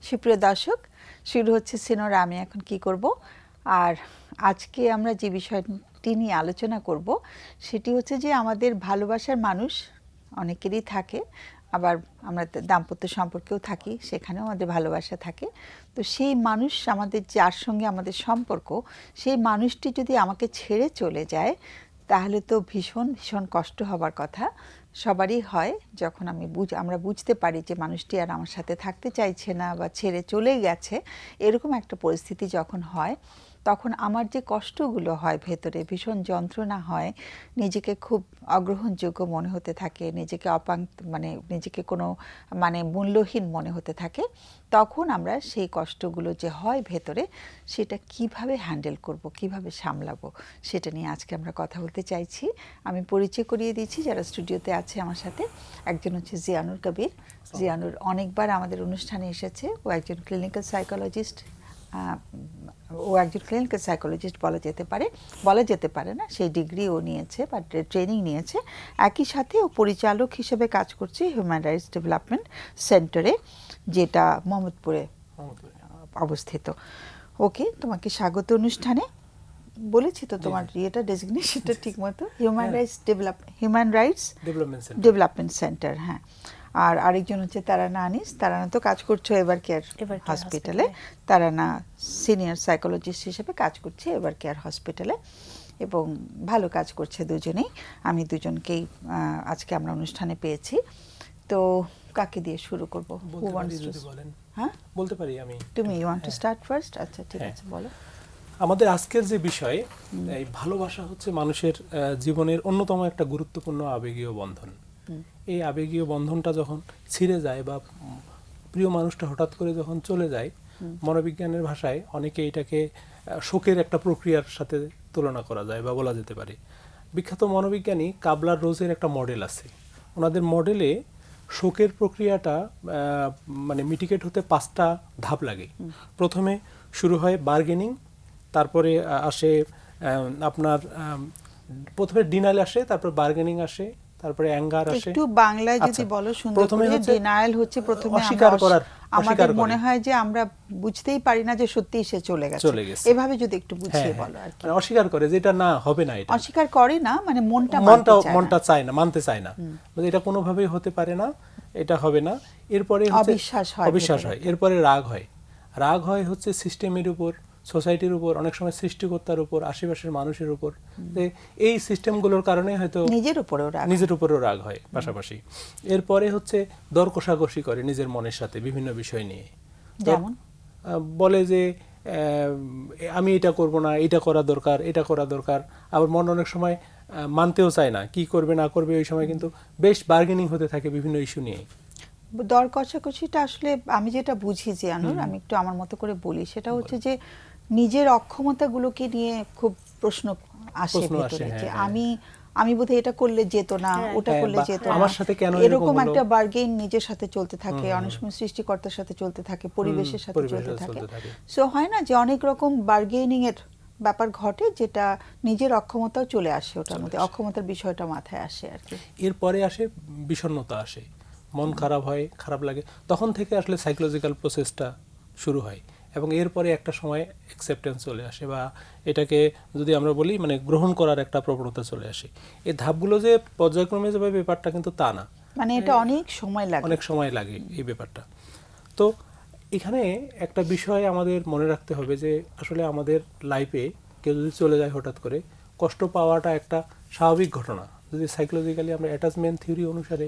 সুপ্রিয় দর্শক, শুরু হচ্ছে সিনোরা আমি এখন কি করব। আর আজকে আমরা যে বিষয়টি নিয়ে আলোচনা করব সেটি হচ্ছে যে আমাদের ভালোবাসার মানুষ অনেকেরই থাকে, আবার আমরা দাম্পত্য সম্পর্কেও থাকি, সেখানেও আমাদের ভালোবাসা থাকে। তো সেই মানুষ আমাদের যার সঙ্গে আমাদের সম্পর্ক, সেই মানুষটি যদি আমাকে ছেড়ে চলে যায় তাহলে তো ভীষণ ভীষণ কষ্ট হবার কথা। সবারই হয় যখন আমরা বুঝতে পারি যে মানুষটি আর আমার সাথে থাকতে চাইছে না বা ছেড়ে চলে গেছে। এরকম একটা পরিস্থিতি যখন হয় তখন আমার যে কষ্টগুলো হয়, ভেতরে ভীষণ যন্ত্রণা হয়, নিজেকে খুব অগ্রহণযোগ্য মনে হতে থাকে, নিজেকে নিজেকে কোনো মূল্যহীন মনে হতে থাকে। তখন আমরা সেই কষ্টগুলো যে হয় ভেতরে, সেটা কিভাবে হ্যান্ডেল করব, কিভাবে সামলাবো, সেটা নিয়ে আজকে আমরা কথা বলতে চাইছি। আমি পরিচয় করিয়ে দিচ্ছি যারা স্টুডিওতে আছে আমার সাথে। একজন হচ্ছে জিয়ানুর কবির। জিয়ানুর অনেকবার আমাদের অনুষ্ঠানে এসেছে। ও একজন ক্লিনিক্যাল সাইকোলজিস্ট। বলা যেতে পারে না, সেই ডিগ্রি ও নিয়েছে বা ট্রেনিং নিয়েছে। একই সাথে ও পরিচালক হিসেবে কাজ করছে হিউম্যান রাইটস ডেভেলপমেন্ট সেন্টারে, যেটা মোহাম্মদপুরে অবস্থিত। ওকে, তোমাকে স্বাগত অনুষ্ঠানে। বলেছি তো তোমার ইয়েটা, ডেজিগনেশনটা ঠিক মতো, হিউম্যান রাইটস ডেভেলপমেন্ট সেন্টার। হ্যাঁ, আর আরেকজন হচ্ছে তারানা আনিস। তারানা তো কাজ করছো এভার কেয়ার হসপিটালে। তারানা সিনিয়র সাইকোলজিস্ট হিসেবে কাজ করছে এভার কেয়ার হসপিটালে এবং ভালো কাজ করছে দুজনেই। আমি দুজনকেই আজকে আমরা অনুষ্ঠানে পেয়েছি। তো কাকে দিয়ে শুরু করব? হ্যাঁ, বলতে পারি আমি। তুমি you want to start first? আচ্ছা, ঠিক আছে, বলো। আমাদের আজকের যে বিষয়, এই ভালোবাসা হচ্ছে মানুষের জীবনের অন্যতম একটা গুরুত্বপূর্ণ আবেগীয় বন্ধন। এই আবেগীয় বন্ধনটা যখন ছিঁড়ে যায় বা প্রিয় মানুষটা হঠাৎ করে যখন চলে যায়, মনোবিজ্ঞানের ভাষায় অনেকে এটাকে শোকের একটা প্রক্রিয়ার সাথে তুলনা করা যায় বা বলা যেতে পারে। বিখ্যাত মনোবিজ্ঞানী কাবলার রোজের একটা মডেল আছে। ওনাদের মডেলে শোকের প্রক্রিয়াটা মিটিগেট হতে 5টা ধাপ লাগে। প্রথমে শুরু হয় বার্গেনিং, তারপরে আসে আপনার প্রথমে ডিনাইল আসে, তারপর বার্গেনিং আসে, তারপরে অ্যাঙ্গার আসে। একটু বাংলায় যদি বলো সুন্দর করে। ডিনায়াল হচ্ছে প্রথমে অস্বীকার করার, আমাদের মনে হয় যে আমরা বুঝতেই পারি না যে সত্যি সে চলে গেছে, এভাবে যদি একটু বুঝিয়ে বলো আর কি। অস্বীকার করে যে এটা না, হবে না, এটা অস্বীকার করে না, মানে মনটা চায় না, মানতে চায় না, এটা কোনোভাবেই হতে পারে না, এটা হবে না। এরপরে অবিশ্বাস হয়, এরপরে রাগ হয় হচ্ছে সিস্টেমের উপর, সোসাইটির উপর, অনেক সময় সৃষ্টিকর্তার উপর, আশেপাশের মানুষের উপর। এই সিস্টেমগুলোর কারণে হয়তো নিজের উপরেও রাগ হয় পাশাপাশি। এরপরে হচ্ছে দর কষাকষি করে নিজের মনের সাথে বিভিন্ন বিষয় নিয়ে। যেমন বলে যে আমি এটা করব না, এটা করা দরকার, এটা করা দরকার। আবার মন অনেক সময় মানতেও চায় না, কি করবে না করবে। ওই সময় কিন্তু বেশ বার্গেনিং হতে থাকে বিভিন্ন ইস্যু নিয়ে। দর কষাকষিটা আসলে আমি যেটা বুঝি যে আমি একটু আমার মতো করে বলি, সেটা হচ্ছে যে নিজের অক্ষমতাগুলোকে নিয়ে খুব প্রশ্ন আসে ভেতরে, যে আমি বোধহয় এটা করলে যেত না, ওটা করলে যেত না, এরকম একটা বার্গেন নিজের সাথে চলতে থাকে, অনেক সময় সৃষ্টিকর্তার সাথে চলতে থাকে, পরিবেশের সাথে চলতে থাকে। সো হয় না যে অনেক রকম বার্গেনিং এর ব্যাপার ঘটে, যেটা নিজের অক্ষমতাও চলে আসে, ওটার মধ্যে অক্ষমতার বিষয়টা মাথায় আসে আর কি। এরপরে আসে বিষণ্ণতা আসে, মন খারাপ হয়, খারাপ লাগে। তখন থেকে আসলে সাইকোলজিক্যাল প্রসেসটা শুরু হয় এবং এরপরে একটা সময় অ্যাকসেপ্টেন্স চলে আসে, বা এটাকে যদি আমরা বলি গ্রহণ করার একটা প্রবণতা চলে আসে। এই ধাপগুলো যে পর্যায়ক্রমে যাবে ব্যাপারটা কিন্তু তা না, এটা অনেক সময় লাগে এই ব্যাপারটা। তো এখানে একটা বিষয় আমাদের মনে রাখতে হবে যে আসলে আমাদের লাইফে কেউ যদি চলে যায় হঠাৎ করে, কষ্ট পাওয়াটা একটা স্বাভাবিক ঘটনা। যদি সাইকোলজিক্যালি আমরা অ্যাটাচমেন্ট থিওরি অনুসারে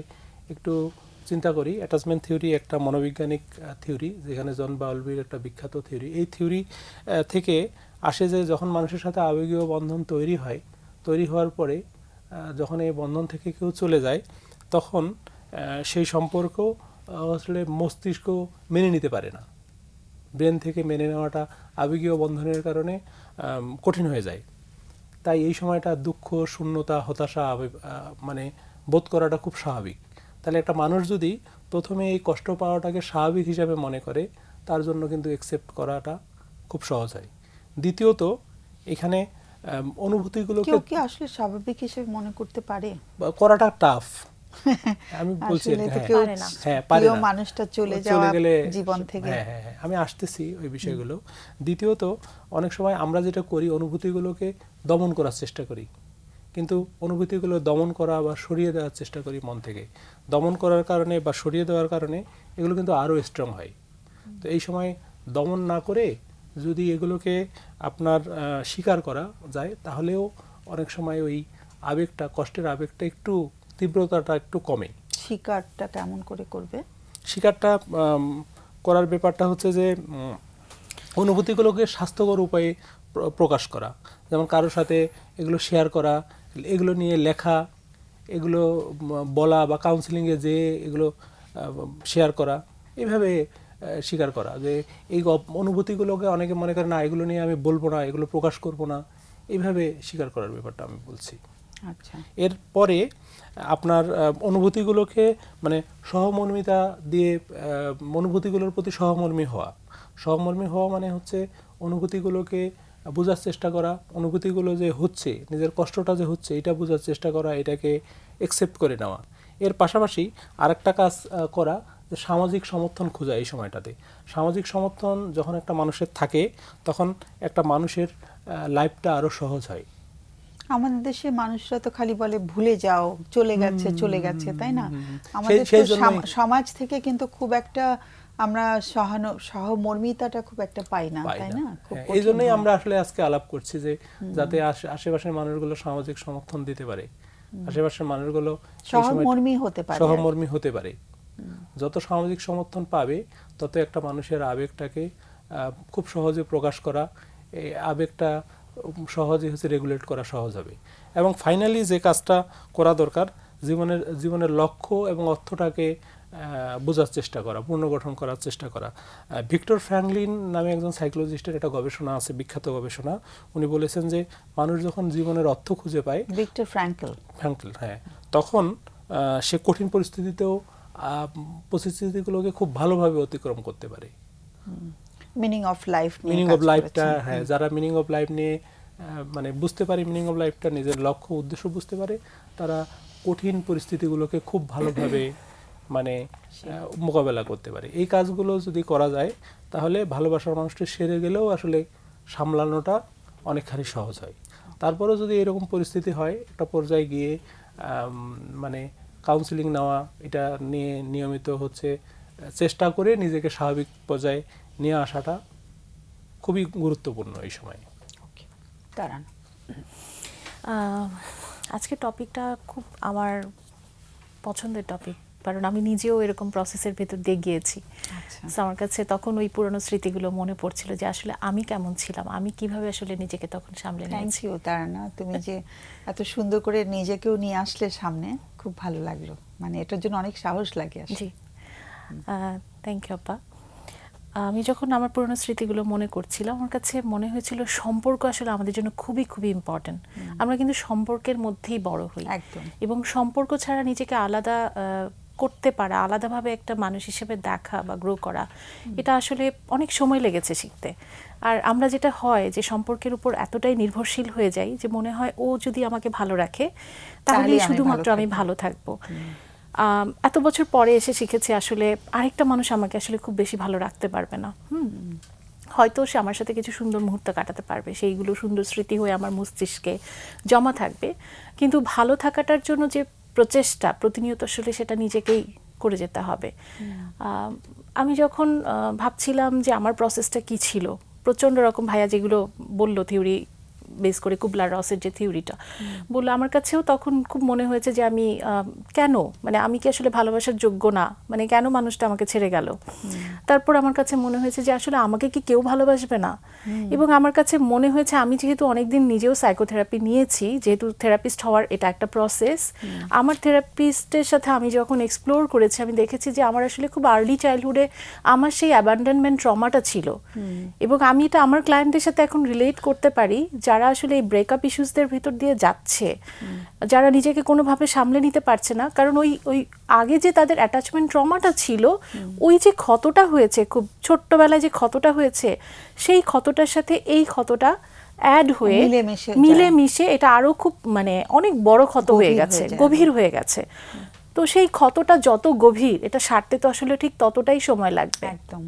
একটু চিন্তা করি, অ্যাটাচমেন্ট থিওরি একটা মনোবৈজ্ঞানিক থিওরি, যেখানে জন বাউলবির একটা বিখ্যাত থিওরি। এই থিওরি থেকে আসে যে যখন মানুষের সাথে আবেগীয় বন্ধন তৈরি হওয়ার পরে যখন এই বন্ধন থেকে কেউ চলে যায়, তখন সেই সম্পর্ক আসলে মস্তিষ্ক মেনে নিতে পারে না। ব্রেন থেকে মেনে নেওয়াটা আবেগীয় বন্ধনের কারণে কঠিন হয়ে যায়। তাই এই সময়টা দুঃখ, শূন্যতা, হতাশা বোধ করাটা খুব স্বাভাবিক। তাহলে একটা মানুষ যদি প্রথমে এই কষ্ট পাওয়াটাকে স্বাভাবিক হিসাবে মনে করে, তার জন্য কিন্তু অ্যাকসেপ্ট করাটা খুব সহজ হয়। দ্বিতীয়ত, এখানে অনুভূতিগুলোকে আসলে স্বাভাবিক হিসেবে মনে করতে পারে, করাটা টাফ। আমি বলছি আসলে তো হ্যাঁ কেউ পারে না। হ্যাঁ পারে প্রিয় না। মানুষটা চলে যাওয়া জীবন থেকে। হ্যাঁ হ্যাঁ হ্যাঁ, আমি আসতেছি ওই বিষয়গুলো। দ্বিতীয়ত, অনেক সময় আমরা যেটা করি অনুভূতিগুলোকে দমন করার চেষ্টা করি, কিন্তু অনুভূতিগুলো দমন করা বা সরিয়ে দেওয়ার চেষ্টা করি মন থেকে। দমন করার কারণে বা সরিয়ে দেওয়ার কারণে এগুলো কিন্তু আরও স্ট্রং হয়। তো এই সময় দমন না করে যদি এগুলোকে আপনার স্বীকার করা যায়, তাহলেও অনেক সময় ওই আবেগটা, কষ্টের আবেগটা একটু, তীব্রতাটা একটু কমে। শিকারটা কেমন করে করবে? শিকারটা করার ব্যাপারটা হচ্ছে যে অনুভূতিগুলোকে স্বাস্থ্যকর উপায়ে প্রকাশ করা, যেমন কারোর সাথে এগুলো শেয়ার করা, এগুলো নিয়ে লেখা, এগুলো বলা বা কাউন্সিলিংয়ে যে এগুলো শেয়ার করা, এইভাবে স্বীকার করা যে এই অনুভূতিগুলোকে অনেকে মনে করে না এগুলো নিয়ে আমি বলবো না, এগুলো প্রকাশ করব না, এইভাবে স্বীকার করার ব্যাপারটা আমি বলছি। আচ্ছা, এরপরে আপনার অনুভূতিগুলোকে মানে সহমর্মিতা দিয়ে অনুভূতিগুলোর প্রতি সহমর্মী হওয়া। সহমর্মী হওয়া মানে হচ্ছে অনুভূতিগুলোকে বোঝার চেষ্টা করা, অনুভূতিগুলো যে হচ্ছে, নিজের কষ্টটা যে হচ্ছে এটা বোঝার চেষ্টা করা, এটাকে অ্যাকসেপ্ট করে নেওয়া। এর পাশাপাশি আরেকটা কাজ করা, যে সামাজিক সমর্থন খোঁজা। এই সময়টাতে সামাজিক সমর্থন যখন একটা মানুষের থাকে, তখন একটা মানুষের লাইফটা আরও সহজ হয়। আমাদের দেশে মানুষরা তো খালি বলে ভুলে যাও, চলে গেছে চলে গেছে, তাই না? আমাদের সেই তো জন্যই- সমাজ থেকে কিন্তু খুব একটা আমরা সহমর্মিতাটা খুব একটা পাই না, পাই তাই না। না? খুব হ্যাঁ, এই কঠিন জন্যই হয়। আমরা আসলে আজকে আলাপ করছি যে যাতে আশেপাশের মানুষগুলো সামাজিক সমর্থন দিতে পারে, আশেপাশের মানুষগুলো এই সময় সহমর্মী হতে পারে আর কি। সহমর্মী হতে পারে। যত সামাজিক সমর্থন পাবে, তত একটা মানুষের আবেগটাকে খুব সহজে প্রকাশ করা, এই আবেগটা সহজে হচ্ছে রেগুলেট করা সহজ হবে। এবং ফাইনালি যে কাজটা করা দরকার, জীবনের লক্ষ্য এবং অর্থটাকে বোঝার চেষ্টা করা, পুনর্গঠন করার চেষ্টা করা। ভিক্টর ফ্র্যাঙ্কলিন নামে একজন সাইকোলজিস্টের একটা গবেষণা আছে, বিখ্যাত গবেষণা। উনি বলেছেন যে মানুষ যখন জীবনের অর্থ খুঁজে পায়, ভিক্টর ফ্র্যাঙ্কল, হ্যাঁ, তখন সে কঠিন পরিস্থিতিতেও পরিস্থিতিগুলোকে খুব ভালোভাবে অতিক্রম করতে পারে। Meaning of life, meaning of লাইফটা, হ্যাঁ, যারা মিনিং অফ লাইফ নিয়ে মানে বুঝতে পারে, মিনিং অফ লাইফটা, নিজের লক্ষ্য উদ্দেশ্য বুঝতে পারে, তারা কঠিন পরিস্থিতিগুলোকে খুব ভালোভাবে মানে মোকাবেলা করতে পারে। এই কাজগুলো যদি করা যায়, তাহলে ভালোবাসার মানুষটি সেরে গেলেও আসলে সামলানোটা অনেকখানি সহজ হয়। তারপরেও যদি এরকম পরিস্থিতি হয়, একটা পর্যায়ে গিয়ে মানে কাউন্সিলিং নেওয়া, এটা নিয়ে নিয়মিত হচ্ছে চেষ্টা করে নিজেকে স্বাভাবিক পর্যায়ে নিয়ে আসাটা খুবই গুরুত্বপূর্ণ এই সময়। দাঁড়ান, আজকে টপিকটা খুব আমার পছন্দের টপিক, কারণ আমি নিজেও এরকম প্রসেসের ভেতর দিয়ে গিয়েছি। আচ্ছা, So, আমার কাছে তখন ওই পুরনো স্মৃতিগুলো মনে পড়ছিল যে আসলে আমি কেমন ছিলাম, আমি কিভাবে আসলে নিজেকে তখন সামলে থ্যাংক নিয়েছি। ইউ তারানা, তুমি যে এত সুন্দর করে নিজেকেও নিয়ে আসলে সামনে, খুব ভালো লাগলো। মানে এটার জন্য অনেক সাহস লাগে আসলে। জি, থ্যাংক ইউ আপা। আমি যখন আমার পুরনো স্মৃতিগুলো মনে করছিলাম, আমার কাছে মনে হয়েছিল সম্পর্ক আসলে আমাদের জন্য খুবই খুবই ইম্পর্টেন্ট। আমরা কিন্তু সম্পর্কের মধ্যেই বড় হই, একদম। এবং সম্পর্ক ছাড়া নিজেকে আলাদা করতে পারা, আলাদাভাবে একটা মানুষ হিসেবে দেখা বা গ্রো করা, এটা আসলে অনেক সময় লেগেছে শিখতে। আর আমরা যেটা হয় যে সম্পর্কের উপর এতটাই নির্ভরশীল হয়ে যাই যে মনে হয় ও যদি আমাকে ভালো রাখে তাহলেই শুধুমাত্র আমি ভালো থাকবো। এত বছর পরে এসে শিখেছি আসলে আরেকটা মানুষ আমাকে আসলে খুব বেশি ভালো রাখতে পারবে না। হয়তো সে আমার সাথে কিছু সুন্দর মুহূর্ত কাটাতে পারবে, সেইগুলো সুন্দর স্মৃতি হয়ে আমার মস্তিষ্কে জমা থাকবে, কিন্তু ভালো থাকাটার জন্য যে প্রচেষ্টা প্রতিনিয়ত, আসলে সেটা নিজেকেই করে যেতে হবে। আমি যখন ভাবছিলাম যে আমার প্রসেসটা কি ছিল, প্রচণ্ড রকম ভাইয়া যেগুলো বললো থিওরি বেস করে, কুবলার রসের যে থিওরিটা বললো, আমার কাছেও তখন খুব মনে হয়েছে যে আমি কেন, মানে আমি কি আসলে ভালোবাসার যোগ্য না, মানে কেন মানুষটা আমাকে ছেড়ে গেল। তারপর আমার কাছে মনে হয়েছে যে আসলে আমাকে কি কেউ ভালোবাসবে না। এবং আমার কাছে মনে হয়েছে আমি যেহেতু অনেকদিন নিজেও সাইকোথেরাপি নিয়েছি, যেহেতু থেরাপিস্ট হওয়ার এটা একটা প্রসেস, আমার থেরাপিস্টের সাথে আমি যখন এক্সপ্লোর করেছি, আমি দেখেছি যে আমার আসলে খুব আর্লি চাইল্ডহুডে আমার সেই অ্যাবান্ডনমেন্ট ট্রমাটা ছিল। এবং আমি এটা আমার ক্লায়েন্টদের সাথে এখন রিলেট করতে পারি, যারা আসলে এই ব্রেকআপ ইস্যুসদের ভিতর দিয়ে যাচ্ছে, যারা নিজেকে কোনোভাবে সামলে নিতে পারছে না, কারণ ওই আগে যে তাদের অ্যাটাচমেন্ট ট্রমাটা ছিল, ওই যে ক্ষতটা হয়েছে, খুব ছোট্টবেলায় যে ক্ষতটা হয়েছে, সেই ক্ষতটার সাথে এই ক্ষতটা অ্যাড হয়ে মিলেমিশে এটা আরো খুব মানে অনেক বড় ক্ষত হয়ে গেছে, গভীর হয়ে গেছে। তো তো সেই ক্ষতটা যত গভীর, এটা সারতে তো আসলে ঠিক ততটাই সময় লাগবে। একদম।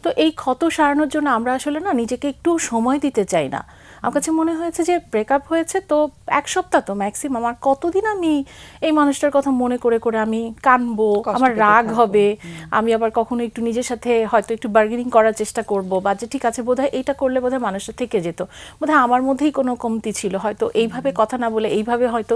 তো এই ক্ষত সারানোর জন্য আমরা আসলে না নিজেকে একটু সময় দিতে চাই না। আমার কাছে মনে হয়েছে যে ব্রেকআপ হয়েছে তো 1 সপ্তাহ তো ম্যাক্সিমাম, আর কতদিন আমি এই মানুষটার কথা মনে করে করে আমি কানবো, কষ্ট আমার পেতে রাগ থাকবো। হবে, আমি আবার কখনো একটু নিজের সাথে হয়তো একটু বার্গেনিং করার চেষ্টা করব, বা যে ঠিক আছে বোধহয় এইটা করলে বোধহয় মানুষটা থেকে যেত, বোধহয় আমার মধ্যেই কোনো কমতি ছিল, হয়তো এইভাবে কথা না বলে এইভাবে হয়তো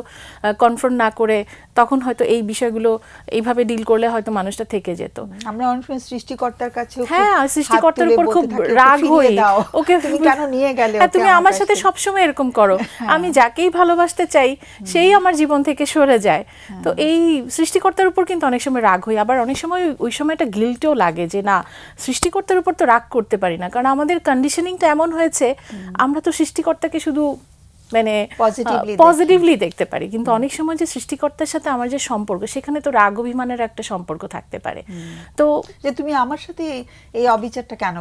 কনফ্রন্ট না করে তখন হয়তো এই বিষয়গুলো এইভাবে ডিল করলে হয়তো মানুষটা থেকে যেত। আমরা অনেক সময় সৃষ্টিকর্তার কাছে হ্যাঁ, সৃষ্টিকর্তার উপর খুব রাগ হই, ওকে তুমি কেন নিয়ে গেলে, হ্যাঁ, তুমি আমার সাথে সবসময় এরকম করো, আমি যাকেই ভালোবাসতে চাই সেই আমার জীবন থেকে সরে যায়। তো এই সৃষ্টিকর্তার উপর কিন্তু অনেক সময় রাগ হই, আবার অনেক সময় ওই সময়টা গিল্টও লাগে যে না, সৃষ্টিকর্তার উপর তো রাগ করতে পারি না, কারণ আমাদের কন্ডিশনিংটা এমন হয়েছে আমরা তো সৃষ্টিকর্তাকে শুধু মানে পজিটিভলি দেখতে পারি, কিন্তু অনেক সময় যে সৃষ্টিকর্তার সাথে আমার যে সম্পর্ক, সেখানে তো রাগ অভিমানের একটা সম্পর্ক থাকতে পারে। তো যে তুমি আমার সাথে এই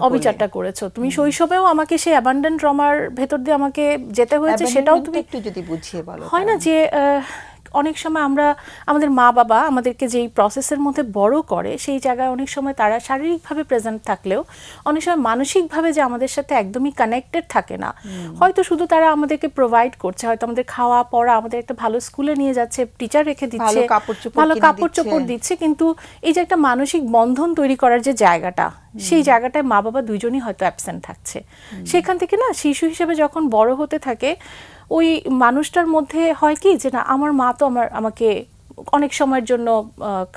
অবিচারটা করেছো, তুমি শৈশবেও আমাকে সেই অ্যাবান্ডন ট্রমার ভেতর দিয়ে আমাকে যেতে হয়েছে, সেটাও তুমি একটু যদি বুঝিয়ে বলো। হয় না যে অনেক সময় আমরা আমাদের মা বাবা আমাদেরকে যেই প্রসেসের মধ্যে বড় করে, সেই জায়গায় অনেক সময় তারা শারীরিকভাবে প্রেজেন্ট থাকলেও অনেক সময় মানসিকভাবে যে আমাদের সাথে একদমই কানেক্টেড থাকে না। হয়তো শুধু তারা আমাদেরকে প্রোভাইড করছে, হয়তো আমাদের খাওয়া পড়া, আমাদের একটা ভালো স্কুলে নিয়ে যাচ্ছে, টিচার রেখে দিচ্ছে, ভালো কাপড় চোপড় দিচ্ছে, কিন্তু এই যে একটা মানসিক বন্ধন তৈরি করার যে জায়গাটা, সেই জায়গাটায় মা বাবা দুইজনই হয়তো অ্যাবসেন্ট থাকছে। সেখান থেকে না শিশু হিসেবে যখন বড় হতে থাকে, ওই মানুষটার মধ্যে হয় কি যে না, আমার মা তো আমাকে অনেক সময়ের জন্য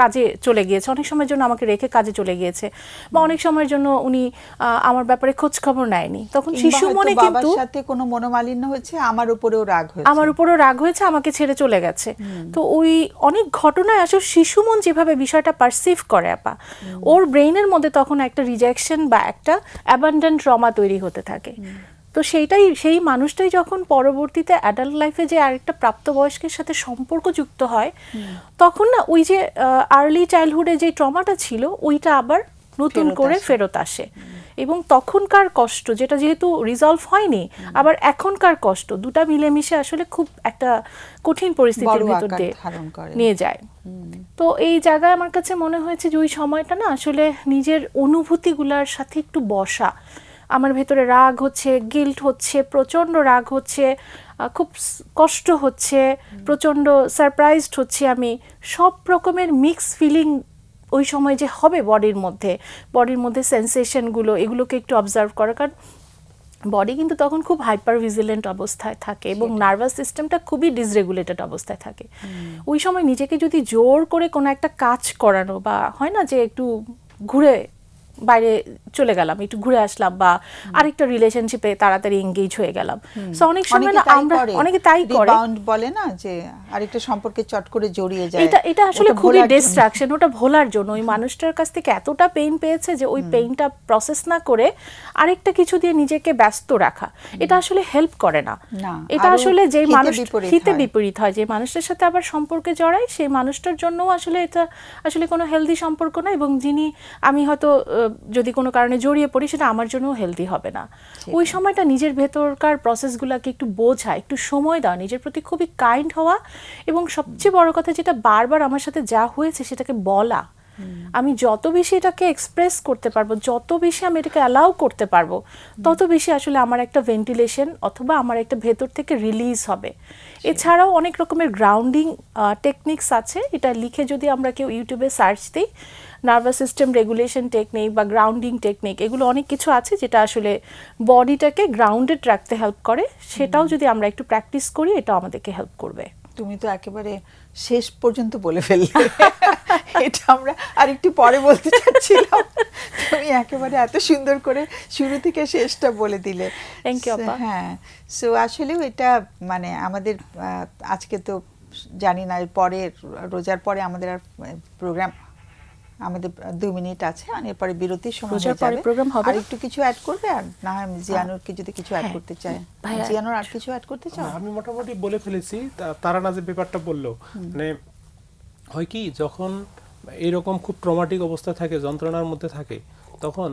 কাজে চলে গিয়েছে, অনেক সময়ের জন্য আমাকে রেখে কাজে চলে গিয়েছে, বা অনেক সময়ের জন্য উনি আমার ব্যাপারে খোঁজ খবর নেয়নি, তখন শিশু মনে কিন্তু বাবার সাথে কোনো মনোমালিন্য হয়েছে, আমার উপরেও রাগ হয়েছে, আমাকে ছেড়ে চলে গেছে। তো ওই অনেক ঘটনায় আসলে শিশু মন যেভাবে বিষয়টা পারসিভ করে আপা, ওর ব্রেইনের মধ্যে তখন একটা রিজেকশন বা একটা অ্যাবান্ডন ট্রমা তৈরি হতে থাকে। তো সেই মানুষটাই যখন পরবর্তীতে অ্যাডাল্ট লাইফে যে আরেকটা প্রাপ্তবয়স্কের সাথে সম্পর্ক যুক্ত হয়, তখন না ওই যে আর্লি চাইল্ডহুডে যে ট্রমাটা ছিল, ওইটা আবার নতুন করে ফেরত আসে। এবং তখনকার কষ্ট, যেটা যেহেতু রিজলভ হয়নি, আবার এখনকার কষ্ট, দুটা মিলেমিশে আসলে খুব একটা কঠিন পরিস্থিতির ভিতর দিয়ে নিয়ে যায়। তো এই জায়গায় আমার কাছে মনে হয়েছে যে ওই সময়টা না আসলে নিজের অনুভূতিগুলোর সাথে একটু বসা। আমার ভেতরে রাগ হচ্ছে, গিল্ট হচ্ছে, প্রচণ্ড রাগ হচ্ছে, খুব কষ্ট হচ্ছে, প্রচণ্ড সারপ্রাইজড হচ্ছে, আমি সব রকমের মিক্স ফিলিং ওই সময় যে হবে বডির মধ্যে সেন্সেশনগুলো, এগুলোকে একটু অবজার্ভ করা, কারণ বডি কিন্তু তখন খুব হাইপার ভিজিলেন্ট অবস্থায় থাকে এবং নার্ভাস সিস্টেমটা খুবই ডিসরেগুলেটেড অবস্থায় থাকে। ওই সময় নিজেকে যদি জোর করে কোনো একটা কাজ করানো, বা হয় না যে একটু ঘুরে বাইরে চলে গেলাম, একটু ঘুরে আসলাম, বা আরেকটা রিলেশনশিপে তাড়াতাড়ি এঙ্গেজ হয়ে গেলাম, সো অনেক সময় না আমরা অনেকে তাই করে, বলে না যে আরেকটা সম্পর্কে চট করে জড়িয়ে যায়, এটা আসলে খুবই ডিস্ট্রাকশন, ওটা ভোলার জন্য। ওই মানুষটার কাছ থেকে এতটা পেইন পেয়েছে যে ওই পেইনটা প্রসেস না করে আরেকটা কিছু দিয়ে নিজেকে ব্যস্ত রাখা, এটা আসলে হেল্প করে না। এটা আসলে যে মানুষ হিতে বিপরীত হয়, যে মানুষটার সাথে আবার সম্পর্কে জড়ায়, সেই মানুষটার জন্যও আসলে এটা আসলে কোনো হেলদি সম্পর্ক না, এবং যিনি আমি হয়তো যদি কোনো কারণে জড়িয়ে পড়ি, সেটা আমার জন্যও হেলদি হবে না। ওই সময়টা নিজের ভেতরকার প্রসেসগুলোকে একটু বোঝা, একটু সময় দেওয়া, নিজের প্রতি খুবই কাইন্ড হওয়া, এবং সবচেয়ে বড় কথা যেটা বারবার আমার সাথে যা হয়েছে সেটাকে বলা। আমি যত বেশি এটাকে এক্সপ্রেস করতে পারবো, যত বেশি আমি এটাকে অ্যালাউ করতে পারবো, তত বেশি আসলে আমার একটা ভেন্টিলেশন অথবা আমার একটা ভেতর থেকে রিলিজ হবে। এছাড়াও অনেক রকমের গ্রাউন্ডিং টেকনিক্স আছে, এটা লিখে যদি আমরা কেউ ইউটিউবে সার্চ দিই, নার্ভাস সিস্টেম রেগুলেশন টেকনিক বা গ্রাউন্ডিং টেকনিক, এগুলো অনেক কিছু আছে যেটা আসলে বডিটাকে গ্রাউন্ডেড রাখতে হেল্প করে। সেটাও যদি আমরা একটু প্র্যাকটিস করি, এটা আমাদেরকে হেল্প করবে। তুমি তো একেবারে শেষ পর্যন্ত বলে ফেললে, এটা আমরা আরেকটু পরে বলতে চাচ্ছিলাম, তুমি একেবারে এত সুন্দর করে শুরু থেকে শেষটা বলে দিলে। থ্যাংক ইউ আপা। হ্যাঁ, সো আসলেও এটা মানে আমাদের আজকে তো জানি না, পরে রোজার পরে আমাদের আর প্রোগ্রাম, আমাদের 2 মিনিট আছে, এরপরে বিরতির সময় হয়ে যাবে। আর একটু কিছু অ্যাড করবে? আর না হয় জিয়ানুরকে যদি কিছু অ্যাড করতে চায়, জিয়ানুর আর কিছু অ্যাড করতে চাও? আমি মোটামুটি বলে ফেলেছি। তারা না যে ব্যাপারটা বললো, মানে হয় কি, যখন এরকম খুব ট্রমাটিক অবস্থা থাকে, যন্ত্রণার মধ্যে থাকে, তখন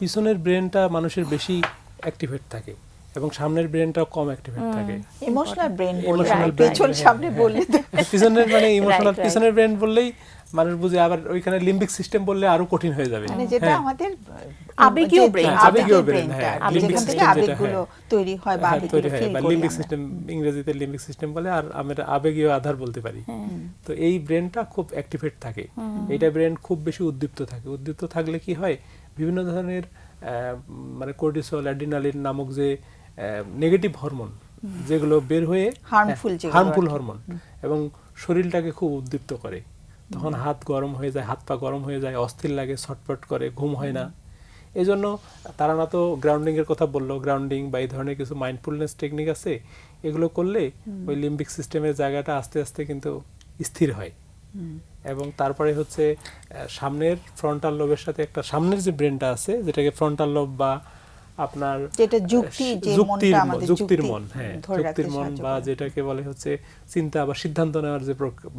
পিছনের ব্রেনটা মানুষের বেশি অ্যাক্টিভেট থাকে, এবং সামনের ব্রেনটাও কম অ্যাক্টিভেট থাকে। ইমোশনাল ব্রেন Emotional brain, পেছন হ্যাঁ, সামনে হ্যাঁ। বললে তো পিছনের মানে ইমোশনাল right. পিছনের ব্রেন বললেই মানুষ বুঝে, আবার ওইখানে লিম্বিক সিস্টেম বললে আরো কঠিন হয়ে যাবে। মানে যেটা হ্যাঁ। আমাদের আবেগীয় যে- brain, আবেগীয় আবেগীয় ব্রেন, brain, হ্যাঁ, যেখান limbic থেকে system যেটা, আবেগগুলো তৈরি হয় বা হ্যাঁ, আবেগগুলো তৈরি হয়, ফিল বা করি লিম্বিক আমরা। সিস্টেম, ইংরেজিতে লিম্বিক সিস্টেম বলে, আর আমরা আবেগীয় আধার বলতে পারি। তো এই ব্রেনটা খুব অ্যাক্টিভেট থাকে, এইটা ব্রেন খুব বেশি উদ্দীপ্ত থাকে। উদ্দীপ্ত থাকলে কি হয়, বিভিন্ন ধরনের মানে কর্টিসল, অ্যাড্রিনালিন নামক যে নেগেটিভ হরমোন যেগুলো বের হয়ে Harmful যেগুলো হার্মফুল আর কি। হরমোন, এবং শরীরটাকে খুব উদ্দীপ্ত করে। তখন হাত গরম হয়ে যায়, হাত পা গরম হয়ে যায়, অস্থির লাগে, ছটফট করে, ঘুম হয় না। এই জন্য তারা না তো গ্রাউন্ডিং এর কথা বললো, গ্রাউন্ডিং বা এই ধরনের কিছু মাইন্ডফুলনেস টেকনিক আছে, এগুলো করলে ওই লিম্বিক সিস্টেমের জায়গাটা আস্তে আস্তে কিন্তু স্থির হয়। এবং তারপরে হচ্ছে সামনের ফ্রন্টাল লোবের সাথে একটা, সামনের যে ব্রেনটা আছে যেটাকে ফ্রন্টাল লোব বা আপনার যেটা যুক্তি, যে মনটা আমাদের যুক্তির যুক্তি মন, হ্যাঁ, ধরে রাখতে যুক্তির মন, সাহায্য বা করে। যেটাকে বলে হচ্ছে চিন্তা বা সিদ্ধান্ত নেওয়ার যে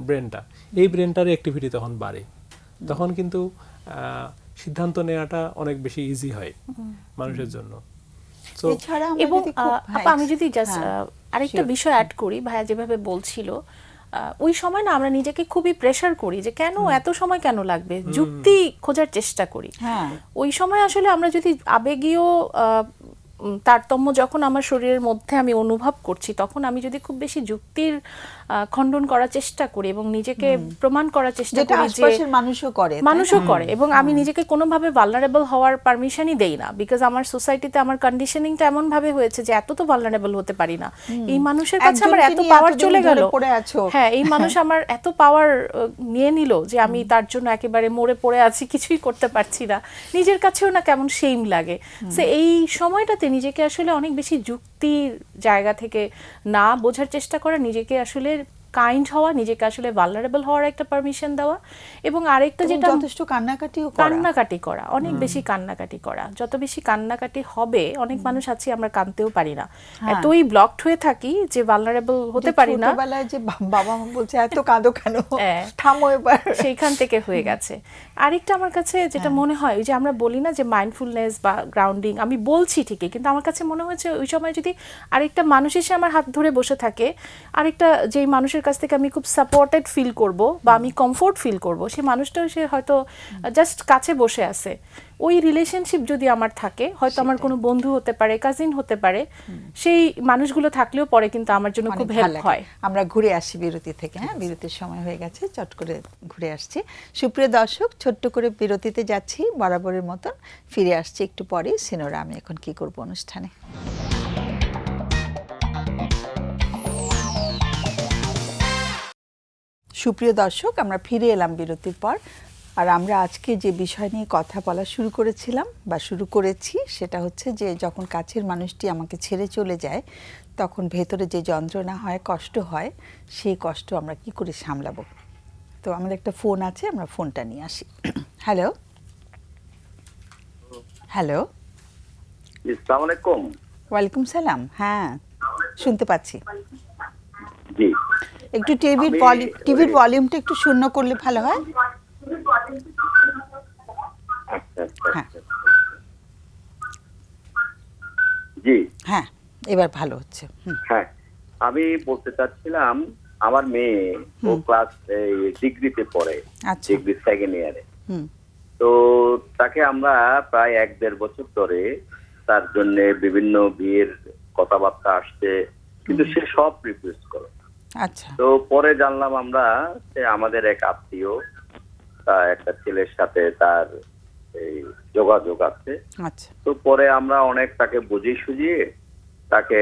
ব্রেনটা, এই ব্রেনটার অ্যাক্টিভিটি তখন বাড়ে। তখন কিন্তু সিদ্ধান্ত নেওয়াটা অনেক বেশি ইজি হয় মানুষের জন্য। তো এছাড়া আমরা এবং যদি খুব আপা আমি যদি জাস্ট হ্যাঁ, আরেকটা sure. বিষয় অ্যাড করি, ভাইয়া যেভাবে বলছিল, ওই সময় না আমরা নিজেকে খুবই প্রেসার করি যে কেন এত সময় কেন লাগবে, যুক্তি খোঁজার চেষ্টা করি। হ্যাঁ। ওই সময় আসলে আমরা যদি আবেগীয় তারতম্য যখন আমার শরীরের মধ্যে আমি অনুভব করছি, তখন আমি যদি খুব বেশি যুক্তির খণ্ডন করার চেষ্টা করি এবং নিজেকে প্রমাণ করার চেষ্টা যেটা করি যে আশপাশের মানুষও করে, তাই মানুষও না? করে, এবং আমি নিজেকে কোনোভাবে ভালনারেবল হওয়ার পারমিশনই দেই না, বিকজ আমার সোসাইটিতে আমার কন্ডিশনিংটা এমন ভাবে হয়েছে যে এত তো ভালনারেবল হতে পারি না। এই মানুষের কাছে আমার একজনকে এত নিয়ে পাওয়ার এতদিন চলে ধরে গেল, পড়ে আছো। হ্যাঁ, এই মানুষ আমার এত পাওয়ার নিয়ে নিল যে আমি তার জন্য একেবারে মরে পড়ে আছি, কিছুই করতে পারছি না, নিজের কাছেও না কেমন শেম লাগে। সো এই সময়টাতে নিজেকে আসলে অনেক বেশি যুক্তির জায়গা থেকে না বোঝার চেষ্টা করা, নিজেকে আসলে কাইন্ড হওয়া, নিজেকে আসলে ভালনারেবল হওয়ার একটা পারমিশন দেওয়া, এবং আরেকটা এবং যেটা যথেষ্ট কান্নাকাটিও করা। কান্নাকাটি করা, অনেক বেশি কান্নাকাটি করা। যত বেশি কান্নাকাটি হবে, অনেক মানুষ আছে আমরা কাঁদতেও পারি না, এতই ব্লকড হয়ে থাকি যে ভালনারেবল হতে যে পারি না। ছোটবেলায় যে বাবা মা বলছে এত কাঁদো কেন, হ্যাঁ। থামো এবার। সেইখান থেকে হয়ে গেছে। আরেকটা আমার কাছে যেটা মনে হয়, ওই যে আমরা বলি না যে মাইন্ডফুলনেস বা গ্রাউন্ডিং, আমি বলছি ঠিকই, কিন্তু আমার কাছে মনে হয়েছে ওই সময় যদি আরেকটা মানুষ এসে আমার হাত ধরে বসে থাকে, আরেকটা যেই মানুষের কাছ থেকে আমি খুব সাপোর্টেড ফিল করব বা আমি কমফোর্ট ফিল করব, সেই মানুষটাও সে হয়তো জাস্ট কাছে বসে আছে, ওই রিলেশনশিপ যদি আমার থাকে, হয়তো আমার কোনো বন্ধু হতে পারে, কাজিন হতে পারে, সেই মানুষগুলো থাকলেও পরে কিন্তু আমার জন্য অনেক খুব ভালো হেল্প লাগে। হয়। আমরা ঘুরে আসি বিরতি থেকে। হ্যাঁ, বিরতির সময় হয়ে গেছে, চট করে ঘুরে আসছি। সুপ্রিয় দর্শক, ছোট্ট করে বিরতিতে যাচ্ছি, বরাবরের মতন ফিরে আসছি একটু পরে সিনোরা আমি এখন কি করব অনুষ্ঠানে। সুপ্রিয় দর্শক, আমরা ফিরে এলাম বিরতির পর। আর আমরা আজকে যে বিষয় নিয়ে কথা বলা শুরু করেছিলাম বা শুরু করেছি, সেটা হচ্ছে যে যখন কাছের মানুষটি আমাকে ছেড়ে চলে যায়, তখন ভেতরে যে যন্ত্রণা হয়, কষ্ট হয়, সেই কষ্ট আমরা কি করে সামলাবো। তো আমাদের একটা ফোন আছে, আমরা ফোনটা নিয়ে আসি। হ্যালো হ্যালো, আসসালামু আলাইকুম। ওয়ালাইকুম সালাম। হ্যাঁ, শুনতে পাচ্ছি। জি, একটু আমি- টিভির ভলিউমটা একটু শূন্য করলে ভালো হয়। আচ্ছা আচ্ছা হ্যাঁ। আচ্ছা। জি, হ্যাঁ, এবার ভালো হচ্ছে। হ্যাঁ, আমি বলতে চাচ্ছিলাম, আমার মেয়ে ও ক্লাস ডিগ্রিতে পড়ে, আচ্ছা। ডিগ্রি সেকেন্ড ইয়ারে। হুম তো তাকে আমরা প্রায় 1-1.5 বছর ধরে তার জন্য বিভিন্ন বিয়ের কথাবার্তা আসছে, কিন্তু সে সব রিফিউজ করে। আচ্ছা। তো পরে জানলাম আমরা যে আমাদের এক আত্মীয়, তার একটা ছেলের সাথে তার এই যোগাযোগ আছে। আচ্ছা। তো পরে আমরা অনেক তাকে বুঝিয়ে সুঝিয়ে তাকে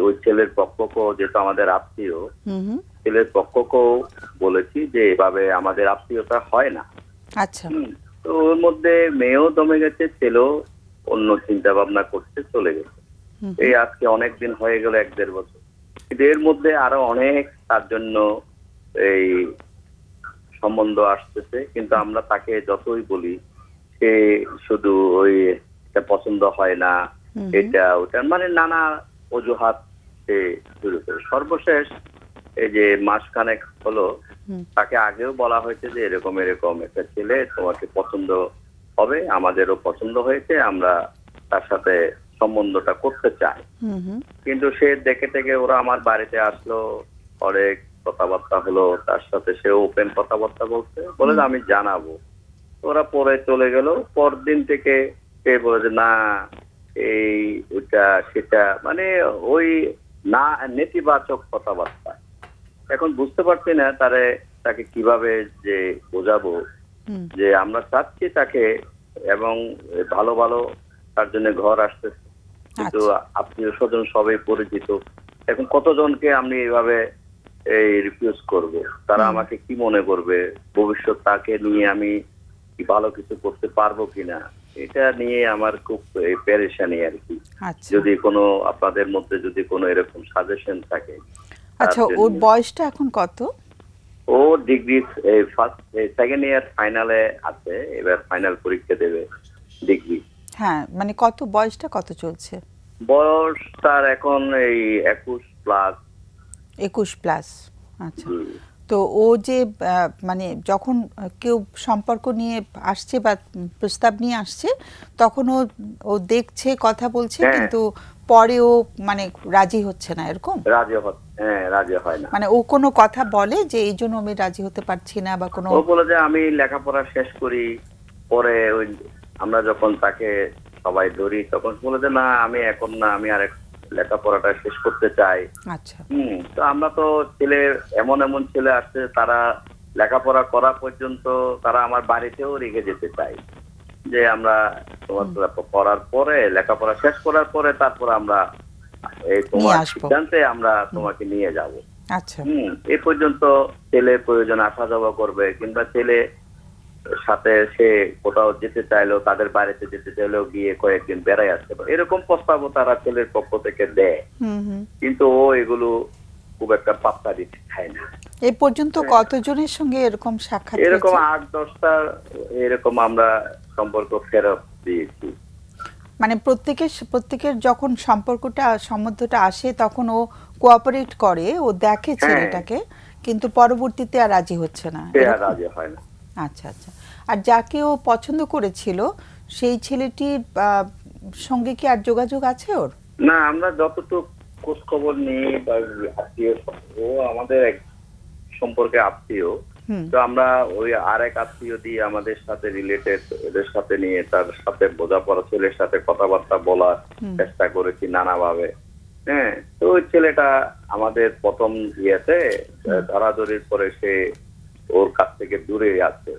ওই ছেলের পক্ষকেও, যেহেতু আমাদের আত্মীয়, হুম হুম। ছেলের পক্ষকেও বলেছি যে এভাবে আমাদের আত্মীয়তা হয় না। আচ্ছা। তো ওর মধ্যে মেয়েও দমে গেছে, ছেলেও অন্য চিন্তা ভাবনা করতে চলে গেছে। এই আজকে অনেক দিন হয়ে গেল, 1-1.5 বছর। কিন্তু এর মধ্যে আরো অনেক তার জন্য এই সম্বন্ধ আসতেছে, কিন্তু আমরা তাকে যতই বলি, সে শুধু ওই এটা পছন্দ হয় না, এটা ওটা, মানে নানা অজুহাত সে শুরু করে। সর্বশেষ এই যে মাসখানেক হলো, তাকে আগেও বলা হয়েছে যে এরকম এরকম একটা ছেলে তোমাকে পছন্দ হবে, আমাদেরও পছন্দ হয়েছে, আমরা তার সাথে সম্বন্ধটা করতে চায়। হুম হুম কিন্তু সে দেখে থেকে ওরা আমার বাড়িতে আসলো, অনেক কথাবার্তা হলো, তার সাথে সে ওপেন কথাবার্তা বলে যে আমি জানাবো। ওরা পরে চলে গেল। পরদিন থেকে সে বলে যে না, এই ওইটা সেটা, মানে ওই না নেতিবাচক কথাবার্তা। এখন বুঝতে পারছি না তাকে কিভাবে যে বোঝাবো হুম যে আমরা চাচ্ছি তাকে, এবং ভালো ভালো তার জন্য ঘর আসতেছে, কিন্তু আচ্ছা। আত্মীয় স্বজন সবাই পরিচিত। এখন কতজনকে আমি এইভাবে এই রিফিউজ করব? তারা আমাকে কি মনে করবে? ভবিষ্যৎ তাকে নিয়ে আমি কি ভালো কিছু করতে পারবো কিনা, এটা নিয়ে আমার খুব পেরেশানি আর কি। আচ্ছা যদি কোনো আপনাদের মধ্যে যদি কোনো এরকম সাজেশন থাকে তার আচ্ছা, ওর জন্য। বয়সটা এখন কত? ও ডিগ্রি সেকেন্ড ইয়ার ফাইনালে আছে, এবার ফাইনাল পরীক্ষা দেবে ডিগ্রি। হ্যাঁ, মানে কত বয়সটা কত চলছে? বয়স তার এখন এই 21+। 21+। আচ্ছা, তো ও যে মানে যখন কেউ সম্পর্ক নিয়ে আসছে বা প্রস্তাব নিয়ে আসছে, তখন ও দেখছে, কথা বলছে, হ্যাঁ। কিন্তু পরে ও মানে রাজি হচ্ছে না, এরকম? রাজি হয় না। মানে ও কোনো কথা বলে যে এই জন্য আমি রাজি হতে পারছি না, বা কোনো? ও বলে যে আমি লেখাপড়া শেষ করি, পরে ওই আমরা যখন তাকে সবাই ধরি তখন বলে যে না, আমি এখন না, আমি আরেক লেখাপড়াটা শেষ করতে চাই। আচ্ছা। তো আমরা তো ছেলে, এমন এমন ছেলে আসছে তারা লেখাপড়া করা পর্যন্ত তারা আমার বাড়িতেও রেখে যেতে চাই, যে আমরা তোমার পড়ার পরে, লেখাপড়া শেষ করার পরে তারপর আমরা এই তোমার আসবো। সিদ্ধান্তে আমরা তোমাকে নিয়ে যাব। আচ্ছা। এই পর্যন্ত ছেলে প্রয়োজন আসা যাওয়া করবে, কিংবা ছেলে সাথে সে কোথাও যেতে চাইলেও, তাদের বাড়িতে যেতে চাইলেও গিয়ে কয়েকদিন বেড়াই আসতে পারে, এরকম প্রস্তাবও তারা ছেলের পক্ষ থেকে দেয়। হুম হুম কিন্তু ও এগুলো খুব একটা পাত্তা দিতে চায় না। এ পর্যন্ত কতজনের সঙ্গে এরকম সাক্ষাৎ এরকম হয়েছে? 8-10টা এরকম আমরা সম্পর্ক ফেরত দিয়েছি। মানে প্রত্যেকের যখন সম্বন্ধটা আসে, তখন ও কোঅপারেট করে, ও দেখে ছেলেটাকে, কিন্তু পরবর্তীতে আর রাজি হচ্ছে না, সে আর এরকম? রাজি হয় না। আচ্ছা আচ্ছা। আর যাকে ও পছন্দ করেছিল, সেই ছেলেটির সঙ্গে কি আর যোগাযোগ আছে ওর? না, আমরা যতটুকু খোঁজ খবর নিই বা আত্মীয়, ও আমাদের এক সম্পর্কে আত্মীয়। তো আমরা ওই আরেক আত্মীয় দিয়ে আমাদের সাথে রিলেটেড, এদের সাথে নিয়ে তার সাথে বোঝাপড়া, ছেলের সাথে কথাবার্তা বলার চেষ্টা করেছি নানাভাবে। তো ওই ছেলেটা আমাদের প্রথম ইয়েতে ধরাধরির পরে সে ওর কাছ থেকে দূরে আছে,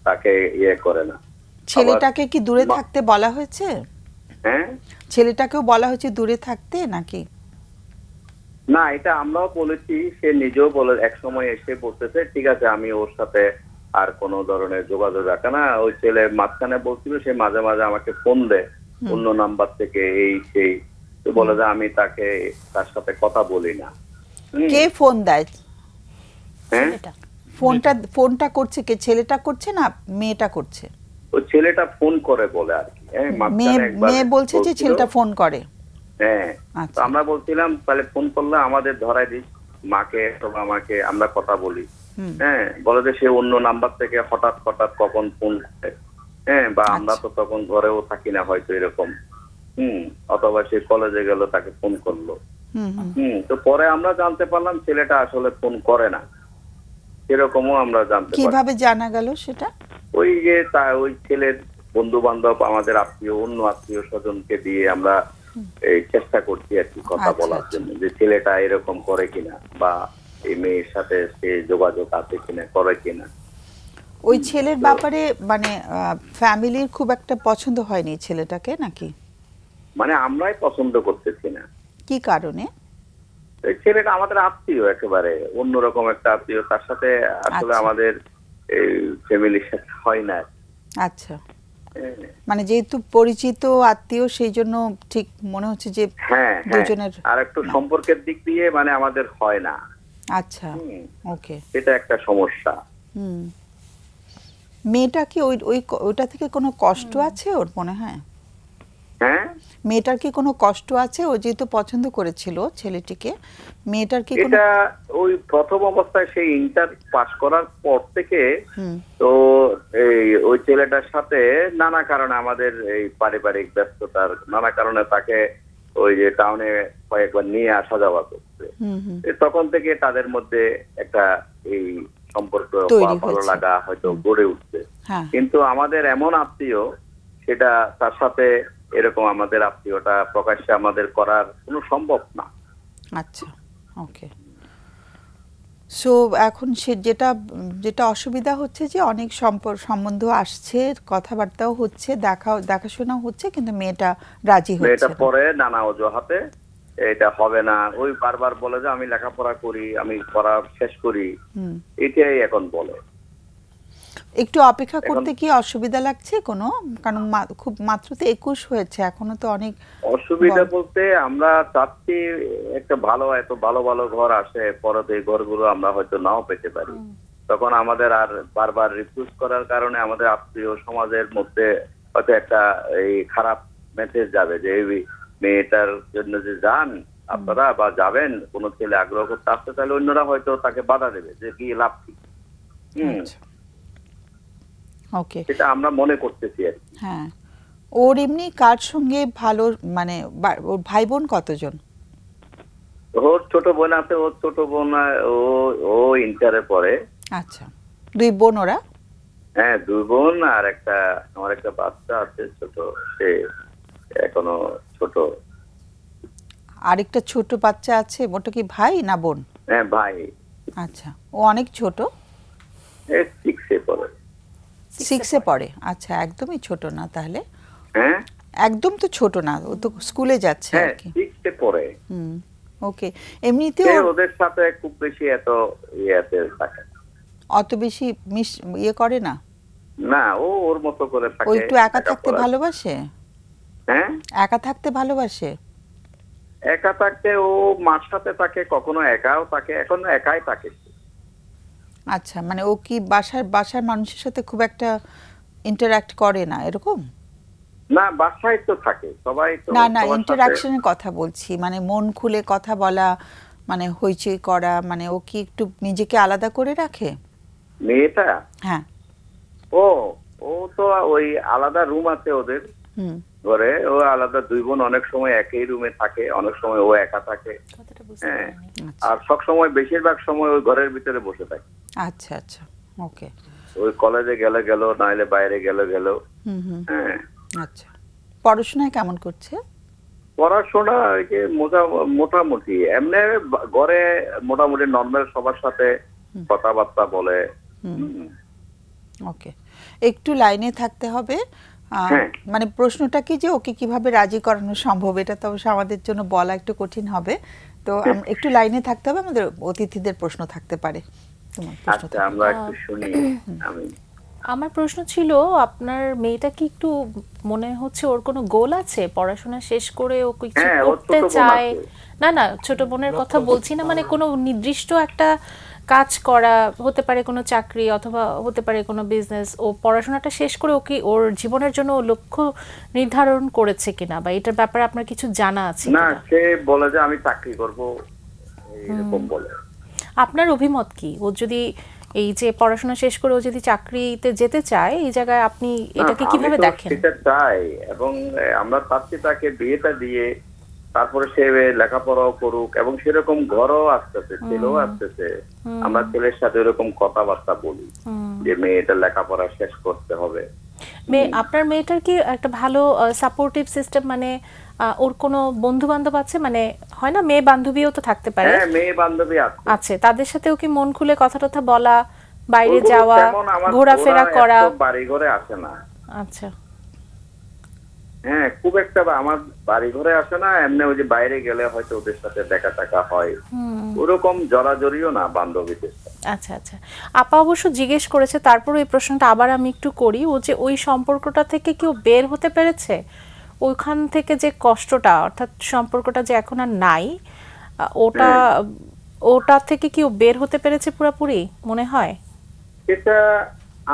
তাকে ইয়ে করে না। ছেলেটাকে কি দূরে থাকতে বলা হয়েছে? হ্যাঁ, ছেলেটাকেও বলা হয়েছে দূরে থাকতে নাকি? না, এটা আমরাও বলেছি, সে নিজেও বলে, এক সময় এসে বলতেছে ঠিক আছে আমি ওর সাথে আর কোনো ধরনের যোগাযোগ রাখে না। ওই ছেলে মাঝখানে বলছিল সে মাঝে মাঝে আমাকে ফোন দেয় অন্য নাম্বার থেকে, এই সেই, তো বলে যে আমি তার সাথে কথা বলি না। কে ফোন দেয়? হ্যাঁ, ফোনটা করছে কে? ছেলেটা করছে না মেয়েটা করছে? ওই ছেলেটা ফোন করে বলে আর কি। মেয়ে বলছে যে ছেলেটা ফোন করে। হ্যাঁ, তো আচ্ছা। আমরা বলছিলাম তাহলে ফোন করলে আমাদের ধরাই দিস, মাকে অথবা আমাকে, আমরা কথা বলি। বলে যে সে অন্য নাম্বার থেকে হঠাৎ হঠাৎ কখন ফোন করে। বা আমরা তো তখন ঘরেও থাকি না হয়তো, এরকম। অথবা সে কলেজে গেল, তাকে ফোন করলো। তো পরে আমরা জানতে পারলাম ছেলেটা আসলে ফোন করে না, সেরকমও আমরা জানতে পারলাম। কিভাবে জানা গেল সেটা? ওই যে ওই ছেলের বন্ধু বান্ধব, আমাদের আত্মীয়, অন্য আত্মীয় স্বজনকে দিয়ে আমরা এই চেষ্টা করছি আর কি কথা বলার জন্য, যে ছেলেটা এরকম করে কিনা, বা এই মেয়ের সাথে সে যোগাযোগ আছে কিনা, করে কিনা। ওই ছেলের ব্যাপারে মানে ফ্যামিলির খুব একটা পছন্দ হয়নি ছেলেটাকে নাকি? মানে আমরাই পছন্দ করতেছি না। কি কারণে? এই ছেলেটা আমাদের আত্মীয়, একেবারে অন্যরকম একটা আত্মীয়, তার সাথে আসলে আমাদের এই ফ্যামিলির সাথে হয় না। আচ্ছা, মানে যেহেতু পরিচিত আত্মীয়, সেই জন্য ঠিক মনে হচ্ছে যে দুজনের আর একটু সম্পর্কের দিক দিয়ে মানে আমাদের হয় না। আচ্ছা, ওকে, এটা একটা সমস্যা। মেয়েটা কি ওইটা থেকে কোনো কষ্ট আছে ওর মনে হয়? হ্যাঁ, মেয়েটার কি কোনো কষ্ট আছে? ও যেহেতু পছন্দ করেছিল ছেলেটিকে, মেয়েটার কি কোনো এটা ওই প্রথম অবস্থায় সেই ইন্টার পাস করার পর থেকে হুম তো এই ওই ছেলেটার সাথে নানা কারণে আমাদের এই পারিবারিক ব্যস্ততার নানা কারণে তাকে ওই যে টাউনে কয়েকবার নিয়ে আসা যাওয়া করছে। হুম হুম তখন থেকে তাদের মধ্যে একটা এই সম্পর্ক তৈরি ভালো হয়েছে। লাগা হয়তো গড়ে উঠছে। হ্যাঁ কিন্তু আমাদের এমন আত্মীয়, সেটা তার সাথে এরকম আমাদের আত্মীয়টা প্রকাশ্যে আমাদের করার কোনো সম্ভব না। আচ্ছা ওকে। সো এখন সে যেটা যেটা অসুবিধা হচ্ছে যে অনেক সম্বন্ধ আসছে, কথাবার্তাও হচ্ছে, দেখাশোনাও হচ্ছে, কিন্তু মেয়েটা রাজি হচ্ছে এটা না। পরে নানা অজুহাতে এটা হবে না, ওই বারবার বলে যে আমি লেখাপড়া করি, আমি পড়া শেষ করি, হুম এটাই এখন বলে। একটু অপেক্ষা করতে কি অসুবিধা লাগছে কোনো? কারণ খুব মাত্র তো 21 হয়েছে, এখনো তো অনেক অসুবিধা বলতে আমরা চাচ্ছি একটা ভালো, এত ভালো ভালো ঘর আসে, পরে তো এই ঘরগুলো আমরা হয়তো নাও পেতে পারি। তখন আমাদের আর বারবার রিফিউজ করার কারণে আমাদের আত্মীয় সমাজের মধ্যে হয়তো একটা এই খারাপ মেসেজ যাবে যে এই মেয়েটার জন্য যে যান আপনারা বা যাবেন, কোনো ছেলে আগ্রহ করতে আসতে, তাহলে অন্যরা হয়তো তাকে বাধা দেবে যে কি লাভ কি। ওকে। সেটা আমরা মনে করতেছি আর কি। হ্যাঁ, ওর এমনি কার সঙ্গে ভালো, মানে ওর ভাই বোন কতজন? ওর ছোট বোন আছে, ওর ছোট বোন ও ও ইন্টারে পড়ে। আচ্ছা, 2 বোন ওরা? হ্যাঁ 2 বোন, আর আমার একটা বাচ্চা আছে ছোট, সে এখনো ছোট। আরেকটা ছোট বাচ্চা আছে, ওটা কি ভাই না বোন? হ্যাঁ ভাই। আচ্ছা, ও অনেক ছোট? 6-এ পড়ে। 6-এ পড়ে। আচ্ছা, একদমই ছোট না তাহলে। হ্যাঁ একদম তো ছোট না, ও তো স্কুলে যাচ্ছে হ্যাঁ আর কি। 6-এ পড়ে। হুম, ওকে। এমনিতেও সে ওদের সাথে খুব বেশি এত ইয়েতে থাকে অত বেশি ইয়ে করে না? না, ও ওর মতো করে ও থাকে। একটু একা থাকতে লেখাপড়া। ভালোবাসে? হ্যাঁ একা থাকতে ভালোবাসে? একা থাকতে ও মার সাথে থাকে, কখনো একাও থাকে, এখন একাই থাকে। আচ্ছা, মানে ও কি বাসার মানুষের সাথে খুব একটা ইন্টারঅ্যাক্ট করে না এরকম? না বাসায় তো থাকে সবাই, তো না না, সবার সাথে- ইন্টারঅ্যাকশনের কথা বলছি, মানে মন খুলে কথা বলা, মানে হইচই করা, মানে ও কি একটু নিজেকে আলাদা করে রাখে? মেয়েটা হ্যাঁ। ও ও তো ওই আলাদা রুম আছে ওদের হুম ঘরে, ও আলাদা। 2 বোন অনেক সময় একই রুমে থাকে, অনেক সময় ও একা থাকে। কথাটা বুঝতে হ্যাঁ পারিনি। আচ্ছা আর সব সময় বেশিরভাগ সময় ওই ঘরের ভিতরে বসে থাকে। আচ্ছা আচ্ছা ওকে। ওই কলেজে গেলে গেল, নাহলে বাইরে গেল। হুম হুম হ্যাঁ আচ্ছা, পড়াশোনায় কেমন করছে? পড়াশোনা ওই যে মোটামুটি এমনি ঘরে মোটামুটি নর্মাল সবার সাথে কথাবার্তা বলে। হুম। ওকে, একটু লাইনে থাকতে হবে। হ্যাঁ। মানে প্রশ্নটা কি যে ওকে কিভাবে রাজি করানো সম্ভব, এটা তো অবশ্য আমাদের জন্য বলা একটু কঠিন হবে। তো একটু লাইনে থাকতে হবে, আমাদের অতিথিদের প্রশ্ন থাকতে পারে। তোমার প্রশ্ন আচ্ছা আমরা একটু শুনি। আমি আমার প্রশ্ন ছিল, আপনার মেয়েটা কি একটু মনে হচ্ছে ওর কোনো গোল আছে পড়াশোনা শেষ করে ও কিছু হ্যাঁ, ওর করতে ছোট বোন চায়? আছে। না না, ছোট বোনের কথা বলছি না, মানে কোনো নির্দিষ্ট একটা কাজ করা, হতে পারে কোনো চাকরি অথবা হতে পারে কোনো বিজনেস। ও পড়াশোনাটা শেষ করে ও কি ওর জীবনের জন্য ও লক্ষ্য নির্ধারণ করেছে কিনা, বা এটার ব্যাপারে আপনার কিছু জানা আছে না, কিনা? সে বলে যে আমি চাকরি করব, এরকম বলে। আপনার অভিমত কি? ও যদি এই যে পড়াশোনা শেষ করে ও যদি চাকরিতে যেতে চায়, এই জায়গায় আপনি এটাকে না, কিভাবে আমি তো দেখেন? সেটা চাই, এবং আমরা চাচ্ছি তাকে বিয়েটা দিয়ে তারপরে সে লেখাপড়াও করুক, এবং সেরকম ঘরও আসতেছে, ছেলেও আসতেছে। আমরা ছেলের সাথে এরকম কথাবার্তা বলি যে মেয়েটা লেখাপড়া শেষ করতে হবে। আপনার মেয়েটার কি একটা ভালো সাপোর্টিভ সিস্টেম, মানে ওর কোনো বন্ধু বান্ধব আছে? মানে হয় না, মেয়ে বান্ধবীও তো থাকতে পারে। হ্যাঁ মেয়ে বান্ধবী আছে, তাদের সাথেও কি মন খুলে কথা টথা বলা, বাইরে ওগুলো যাওয়া, তেমন আমার ঘোরাফেরা ওরা করা? এত বাড়ি ঘরে আসে না। আচ্ছা হ্যাঁ খুব একটা আমার বাড়ি ঘরে আসে না, এমনি ওই যে বাইরে গেলে হয়তো ওদের সাথে দেখা টাকা হয়, ওরকম জড়াজড়িও না বান্ধবীদের সাথে। আচ্ছা আচ্ছা। আপা অবশ্য জিজ্ঞেস করেছে, তারপর এই প্রশ্নটা আবার আমি একটু করি। ও যে ওই সম্পর্কটা থেকে কেউ বের হতে পেরেছে, ওইখান থেকে যে কষ্টটা, অর্থাৎ সম্পর্কটা যে এখন আর নাই, ওটা থেকে কেউ বের হতে পেরেছে পুরোপুরি মনে হয়? এটা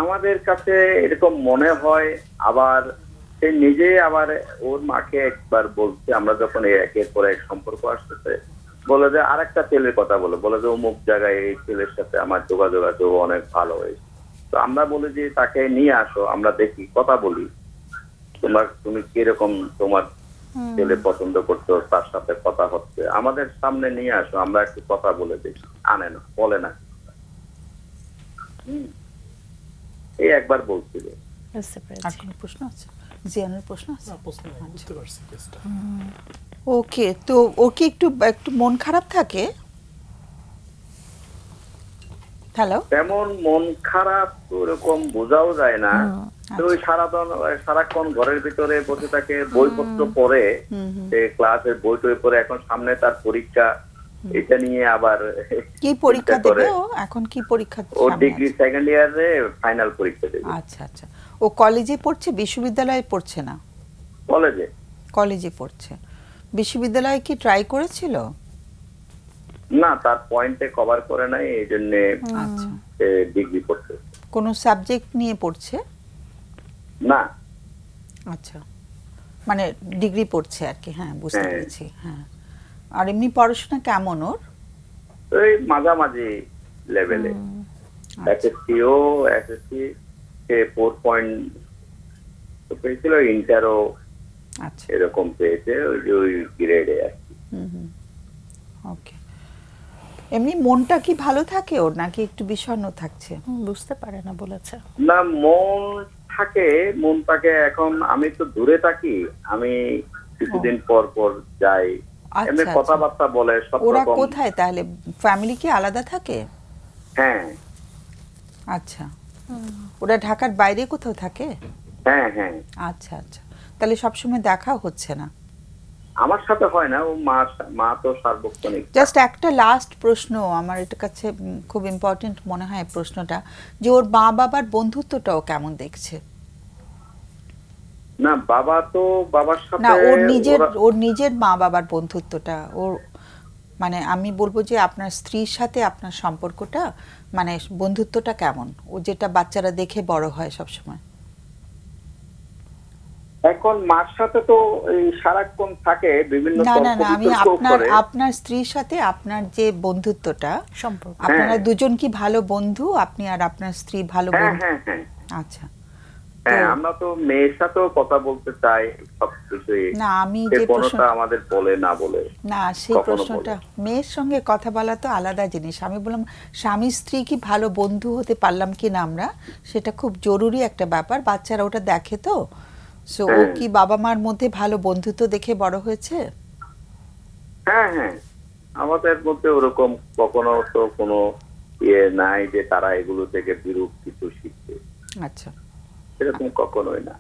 আমাদের কাছে এরকম মনে হয়, আবার সে নিজে আবার ওর মাকে একবার বলছে, আমরা যখন এই একের পর এক সম্পর্ক আসতেছে, বলে যে আরেকটা ছেলের কথা বলে যে অমুক জায়গায় এই ছেলের সাথে আমার যোগাযোগ আছে, ও অনেক ভালো হয়েছে। তো আমরা বলি যে তাকে নিয়ে আসো, আমরা দেখি, কথা বলি, তুমি কিরকম তোমার ছেলে পছন্দ করছো, তার সাথে কথা হচ্ছে, আমাদের সামনে নিয়ে আসো, আমরা একটু কথা বলে দেখি। আনে না, বলে না। এই একবার বলছিল। বুঝতে আর পেরেছি। কোনো প্রশ্ন আছে? জিয়ানের প্রশ্ন আছে? না, প্রশ্ন নেই, বুঝতে পারছি কেসটা। ওকে, তো ও কি একটু একটু মন খারাপ থাকে? হ্যালো, তেমন মন খারাপ ওরকম বোঝাও যায় না। তো ওই সারাক্ষণ ঘরের ভিতরে বসে থাকে, বইপত্র পড়ে, ক্লাসের বই টই পড়ে। এখন সামনে তার পরীক্ষা, এটা নিয়ে আবার কি পরীক্ষা চিন্তা করে। দেবে ও? এখন কি পরীক্ষা ও সামনে ডিগ্রি আছে? সেকেন্ড ইয়ারে ফাইনাল পরীক্ষা দেবে আচ্ছা আচ্ছা, ও কলেজে পড়ছে, বিশ্ববিদ্যালয়ে পড়ছে না? কলেজে। কলেজে পড়ছে। বিশ্ববিদ্যালয়ে কি ট্রাই করেছিল? না, তার পয়েন্টে কভার করে নাই, এই জন্য আচ্ছা, ডিগ্রি করতে। কোনো সাবজেক্ট নিয়ে পড়ছে? না, আচ্ছা, মানে ডিগ্রি পড়ছে আর কি। হ্যাঁ, বুঝতে হ্যাঁ। পেরেছি। হ্যাঁ, আর এমনি পড়াশোনা কেমন ওর? ওই মাঝামাঝি লেভেলে। এসএসসিও এসএসসি 4 পয়েন্ট পেয়েছিল, ইন্টারও আচ্ছা, এরকম পেয়েছে, ওই গ্রেডে আর কি। ওকে। এমনি মনটা কি ভালো থাকে ওর, নাকি একটু বিষণ্ণ থাকছে? বুঝতে পারে না বলেছে। না, মন থাকে, মন থাকে। এখন আমি তো দূরে থাকি, আমি কিছুদিন পর পর যাই, আচ্ছা, এমনি আচ্ছা। কথাবার্তা বলে সব ওরা রকম। কোথায় তাহলে? ফ্যামিলি কি আলাদা থাকে? হ্যাঁ আচ্ছা, ওরা ঢাকার বাইরে কোথাও থাকে? হ্যাঁ হ্যাঁ, আচ্ছা আচ্ছা, তাহলে সবসময় দেখা হচ্ছে না। আমার সাথে হয় না, ও মা তো সার্বক্ষণিক। জাস্ট একটা লাস্ট প্রশ্ন, আমার এটা কাছে খুব ইম্পর্টেন্ট মনে হয় প্রশ্নটা, যে ওর মা বাবার বন্ধুত্বটাও কেমন দেখছে? না, বাবার সাথে না, ওর নিজের মা বাবার বন্ধুত্বটা, ওর মানে আমি বলবো যে আপনার স্ত্রীর সাথে আপনার সম্পর্কটা, মানে বন্ধুত্বটা কেমন, ও যেটা বাচ্চারা দেখে বড় হয় সব সময়। এখন মার সাথে তো এই সারাক্ষণ থাকে, বিভিন্ন না না তর্ক না, আমি বিতর্ক করে। আপনার স্ত্রীর সাথে আপনার যে বন্ধুত্বটা, সম্পর্ক। আপনারা হ্যাঁ। দুজন কি ভালো বন্ধু? আপনি আর আপনার স্ত্রী ভালো হ্যাঁ বন্ধু? হ্যাঁ হ্যাঁ আচ্ছা, হ্যাঁ, আমরা তো মেয়ের সাথেও কথা বলতে চাই সবকিছুই। না আমি সে যে কোনোটা আমাদের বলে না বলে। না, সেই কখনো প্রশ্নটা, মেয়ের সঙ্গে কথা বলা তো আলাদা জিনিস। আমি বললাম স্বামী স্ত্রী কি ভালো বন্ধু হতে পারলাম কি না আমরা, সেটা খুব জরুরি একটা ব্যাপার, বাচ্চারা ওটা দেখে তো। সো ও হ্যাঁ। কি বাবা মার মধ্যে ভালো বন্ধুত্ব দেখে বড় হয়েছে? হ্যাঁ হ্যাঁ, আমাদের মধ্যে ওরকম কখনো তো কোনো ইয়ে নাই যে তারা এগুলো থেকে বিরূপ কিছু শিখবে, আচ্ছা, এরকম কখনোই না।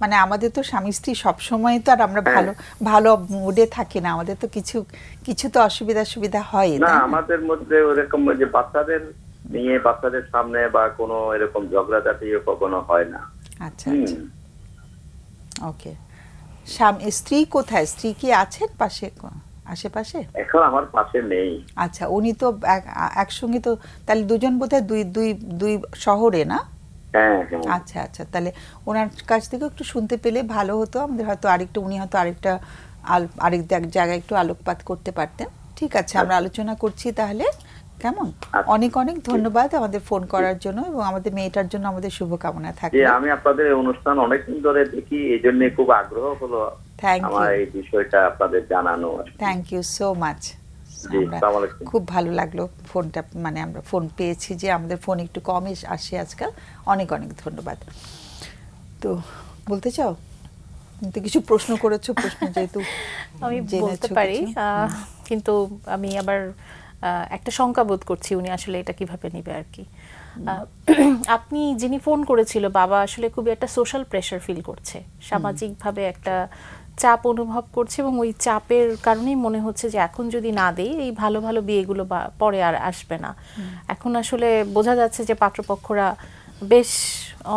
মানে আমাদের তো স্বামী স্ত্রী সবসময় তো আর আমরা হ্যাঁ। ভালো ভালো মুডে থাকি না, আমাদের তো কিছু কিছু তো সুবিধা হয়, না, তাই না? আমাদের মধ্যে ওরকম যে বাচ্চাদের নিয়ে বাচ্চাদের সামনে বা কোনো এরকম ঝগড়াঝাটিও কখনো হয় না। আচ্ছা আচ্ছা, ওকে। স্ত্রী কোথায়? স্ত্রী কি আছেন পাশে, আশেপাশে? এখন আমার পাশে নেই। আচ্ছা, উনি তো একসঙ্গে তো, তাহলে দুজন বোধহয় দুই দুই দুই শহরে, না? হ্যাঁ হ্যাঁ, আচ্ছা আচ্ছা, তাহলে ওনার কাছ থেকে একটু শুনতে পেলে ভালো হতো আমাদের, হয়তো আরেকটা উনি হয়তো আরেকটা আরেক জায়গায় একটু আলোকপাত করতে পারতেন। ঠিক আছে, আমরা আলোচনা করছি তাহলে, কেমন? অনেক অনেক ধন্যবাদ আমাদের ফোন করার জন্য, এবং আমাদের মেয়েটার জন্য আমাদের শুভকামনা যে থাকবে। আমি আপনাদের এই অনুষ্ঠান অনেকদিন ধরে দেখি, এই জন্য খুব আগ্রহ হলো Thank আমার you. এই বিষয়টা আপনাদের জানানো। Thank you so much. জি, আসসালামু আলাইকুম। খুব ভালো লাগলো ফোনটা, মানে আমরা ফোন পেয়েছি, যে আমাদের ফোন একটু কম আসে আজকাল। অনেক অনেক ধন্যবাদ। তো বলতে চাও? তুমি তো কিছু প্রশ্ন করেছো, প্রশ্ন যেহেতু আমি জেনেছো বলতে পারি, কিছু। কিন্তু আমি আবার একটা শঙ্কা বোধ করছি উনি আসলে এটা কিভাবে নেবে আর কি। আপনি যিনি ফোন করেছিল, বাবা আসলে খুবই একটা সোশ্যাল প্রেশার ফিল করছে, সামাজিকভাবে একটা চাপ অনুভব করছে, এবং ওই চাপের কারণেই মনে হচ্ছে যে এখন যদি না দেই, এই ভালো ভালো বিয়েগুলো পরে আর আসবে না। এখন আসলে বোঝা যাচ্ছে যে পাত্রপক্ষরা বেশ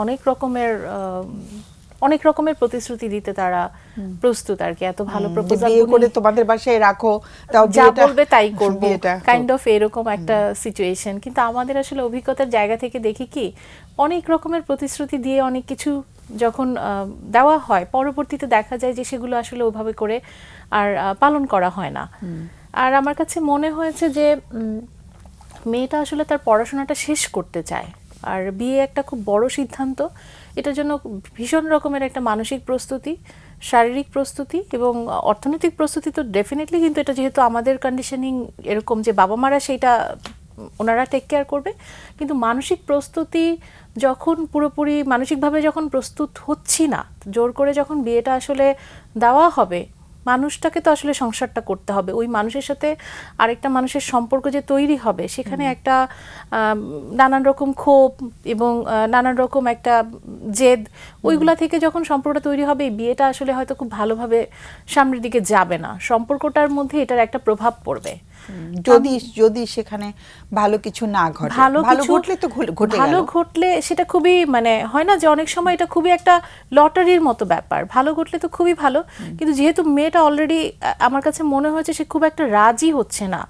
অনেক রকমের প্রতিশ্রুতি দিতে তারা প্রস্তুত আর কি। এত ভালো প্রপোজাল বিয়ে করে তোমাদের বাসায় রাখো, তাও যা বিয়েটা- বলবে তাই করব, বিয়েটা কাইন্ড অফ এরকম একটা সিচুয়েশন। কিন্তু আমাদের আসলে অভিজ্ঞতার জায়গা থেকে দেখি কি, অনেক রকমের প্রতিশ্রুতি দিয়ে অনেক কিছু যখন দেওয়া হয় পরবর্তীতে দেখা যায় যে সেগুলো আসলে ওইভাবে করে আর পালন করা হয় না। আর আমার কাছে মনে হয়েছে যে মেয়েটা আসলে তার পড়াশোনাটা শেষ করতে চায়, আর বিয়ে একটা খুব বড় সিদ্ধান্ত। এটার জন্য ভীষণ রকমের একটা মানসিক প্রস্তুতি, শারীরিক প্রস্তুতি এবং অর্থনৈতিক প্রস্তুতি তো ডেফিনেটলি, কিন্তু এটা যেহেতু আমাদের কন্ডিশনিং এরকম যে বাবা মারা সেইটা ওনারা টেক কেয়ার করবে, কিন্তু মানসিক প্রস্তুতি যখন পুরোপুরি মানসিকভাবে যখন প্রস্তুত হচ্ছি না, জোর করে যখন বিয়েটা আসলে দেওয়া হবে, মানুষটাকে তো আসলে সংসারটা করতে হবে, ওই মানুষের সাথে আরেকটা মানুষের সম্পর্ক যে তৈরি হবে সেখানে একটা নানান রকম ক্ষোভ এবং নানান রকম একটা জেদ, ওইগুলা থেকে যখন সম্পর্কটা তৈরি হবে, এই বিয়েটা আসলে হয়তো খুব ভালোভাবে সামনের দিকে যাবে না, সম্পর্কটার মধ্যে এটার একটা প্রভাব পড়বে। যদি সেখানে ভালো কিছু না ঘটে, ভালো ঘটলে তো ঘটে ভালো গেল। ঘটলে সেটা খুবই মানে হয় না যে অনেক সময় এটা খুবই একটা লটারির মতো ব্যাপার, ভালো ঘটলে তো খুবই ভালো, কিন্তু যেহেতু মেয়েটা অলরেডি আমার কাছে মনে হয়েছে সে খুব একটা রাজি হচ্ছে না,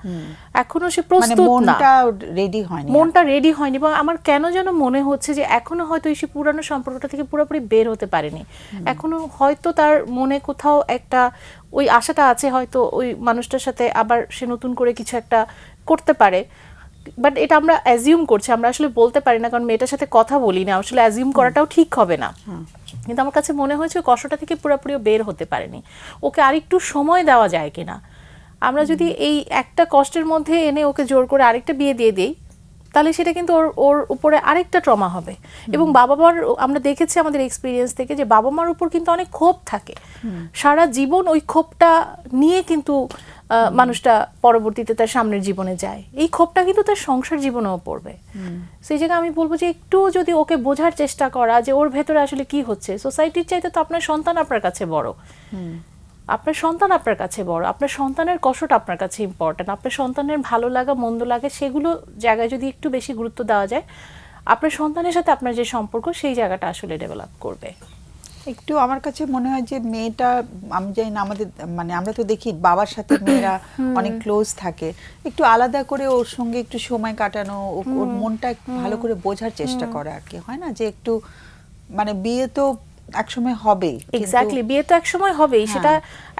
এখনো সে মানে প্রস্তুত না, মনটা রেডি হয়নি, মনটা রেডি হয়নি, এবং আমার কেন যেন মনে হচ্ছে যে এখনো হয়তো সে পুরানো সম্পর্কটা থেকে পুরোপুরি বের হতে পারেনি, এখনো হয়তো তার মনে কোথাও একটা ওই আশাটা আছে হয়তো ওই মানুষটার সাথে আবার সে নতুন করে কিছু একটা করতে পারে। বাট এটা আমরা অ্যাজিউম করছি, আমরা আসলে বলতে পারি না, কারণ মেয়েটার সাথে কথা বলি না, আসলে অ্যাজিউম করাটাও ঠিক হবে না। কিন্তু আমার কাছে মনে হয়েছে ওই কষ্টটা থেকে পুরোপুরি বের হতে পারেনি, ওকে আরেকটু সময় দেওয়া যায় কিনা। আমরা যদি এই একটা কষ্টের মধ্যে এনে ওকে জোর করে আরেকটা বিয়ে দিয়ে দিই, তাহলে সেটা কিন্তু ওর উপরে আরেকটা ট্রমা হবে। এবং বাবা মার আমরা দেখেছি আমাদের এক্সপিরিয়েন্স থেকে যে বাবা মার উপর কিন্তু অনেক ক্ষোভ থাকে, সারা জীবন ওই ক্ষোভটা নিয়ে কিন্তু মানুষটা পরবর্তীতে তার সামনের জীবনে যায়, এই ক্ষোভটা কিন্তু তার সংসার জীবনেও পড়বে। সেই জায়গায় আমি বলবো যে একটু যদি ওকে বোঝার চেষ্টা করা যে ওর ভেতরে আসলে কি হচ্ছে। সোসাইটির চাইতে তো আপনার সন্তান আপনার কাছে বড়, আপনার সন্তান আপনার কাছে বড়, আপনার সন্তানের কষ্টটা আপনার কাছে ইম্পর্টেন্ট, আপনার সন্তানের ভালো লাগা মন্দ লাগে সেগুলো জায়গায় যদি একটু বেশি গুরুত্ব দেওয়া যায়, আপনার সন্তানের সাথে আপনার যে সম্পর্ক সেই জায়গাটা আসলে ডেভেলপ করবে। একটু আমার কাছে মনে হয় যে মেয়েটা, আমি জানি না আমাদের মানে আমরা তো দেখি বাবার সাথে মেয়েরা অনেক ক্লোজ থাকে, একটু আলাদা করে ওর সঙ্গে একটু সময় কাটানো, ওর মনটা একটু ভালো করে বোঝার চেষ্টা করা আর কি, হয় না যে একটু মানে বিয়ে তো একসময় হবেই, এক্স্যাক্টলি, বিয়ে তো একসময় হবেই, সেটা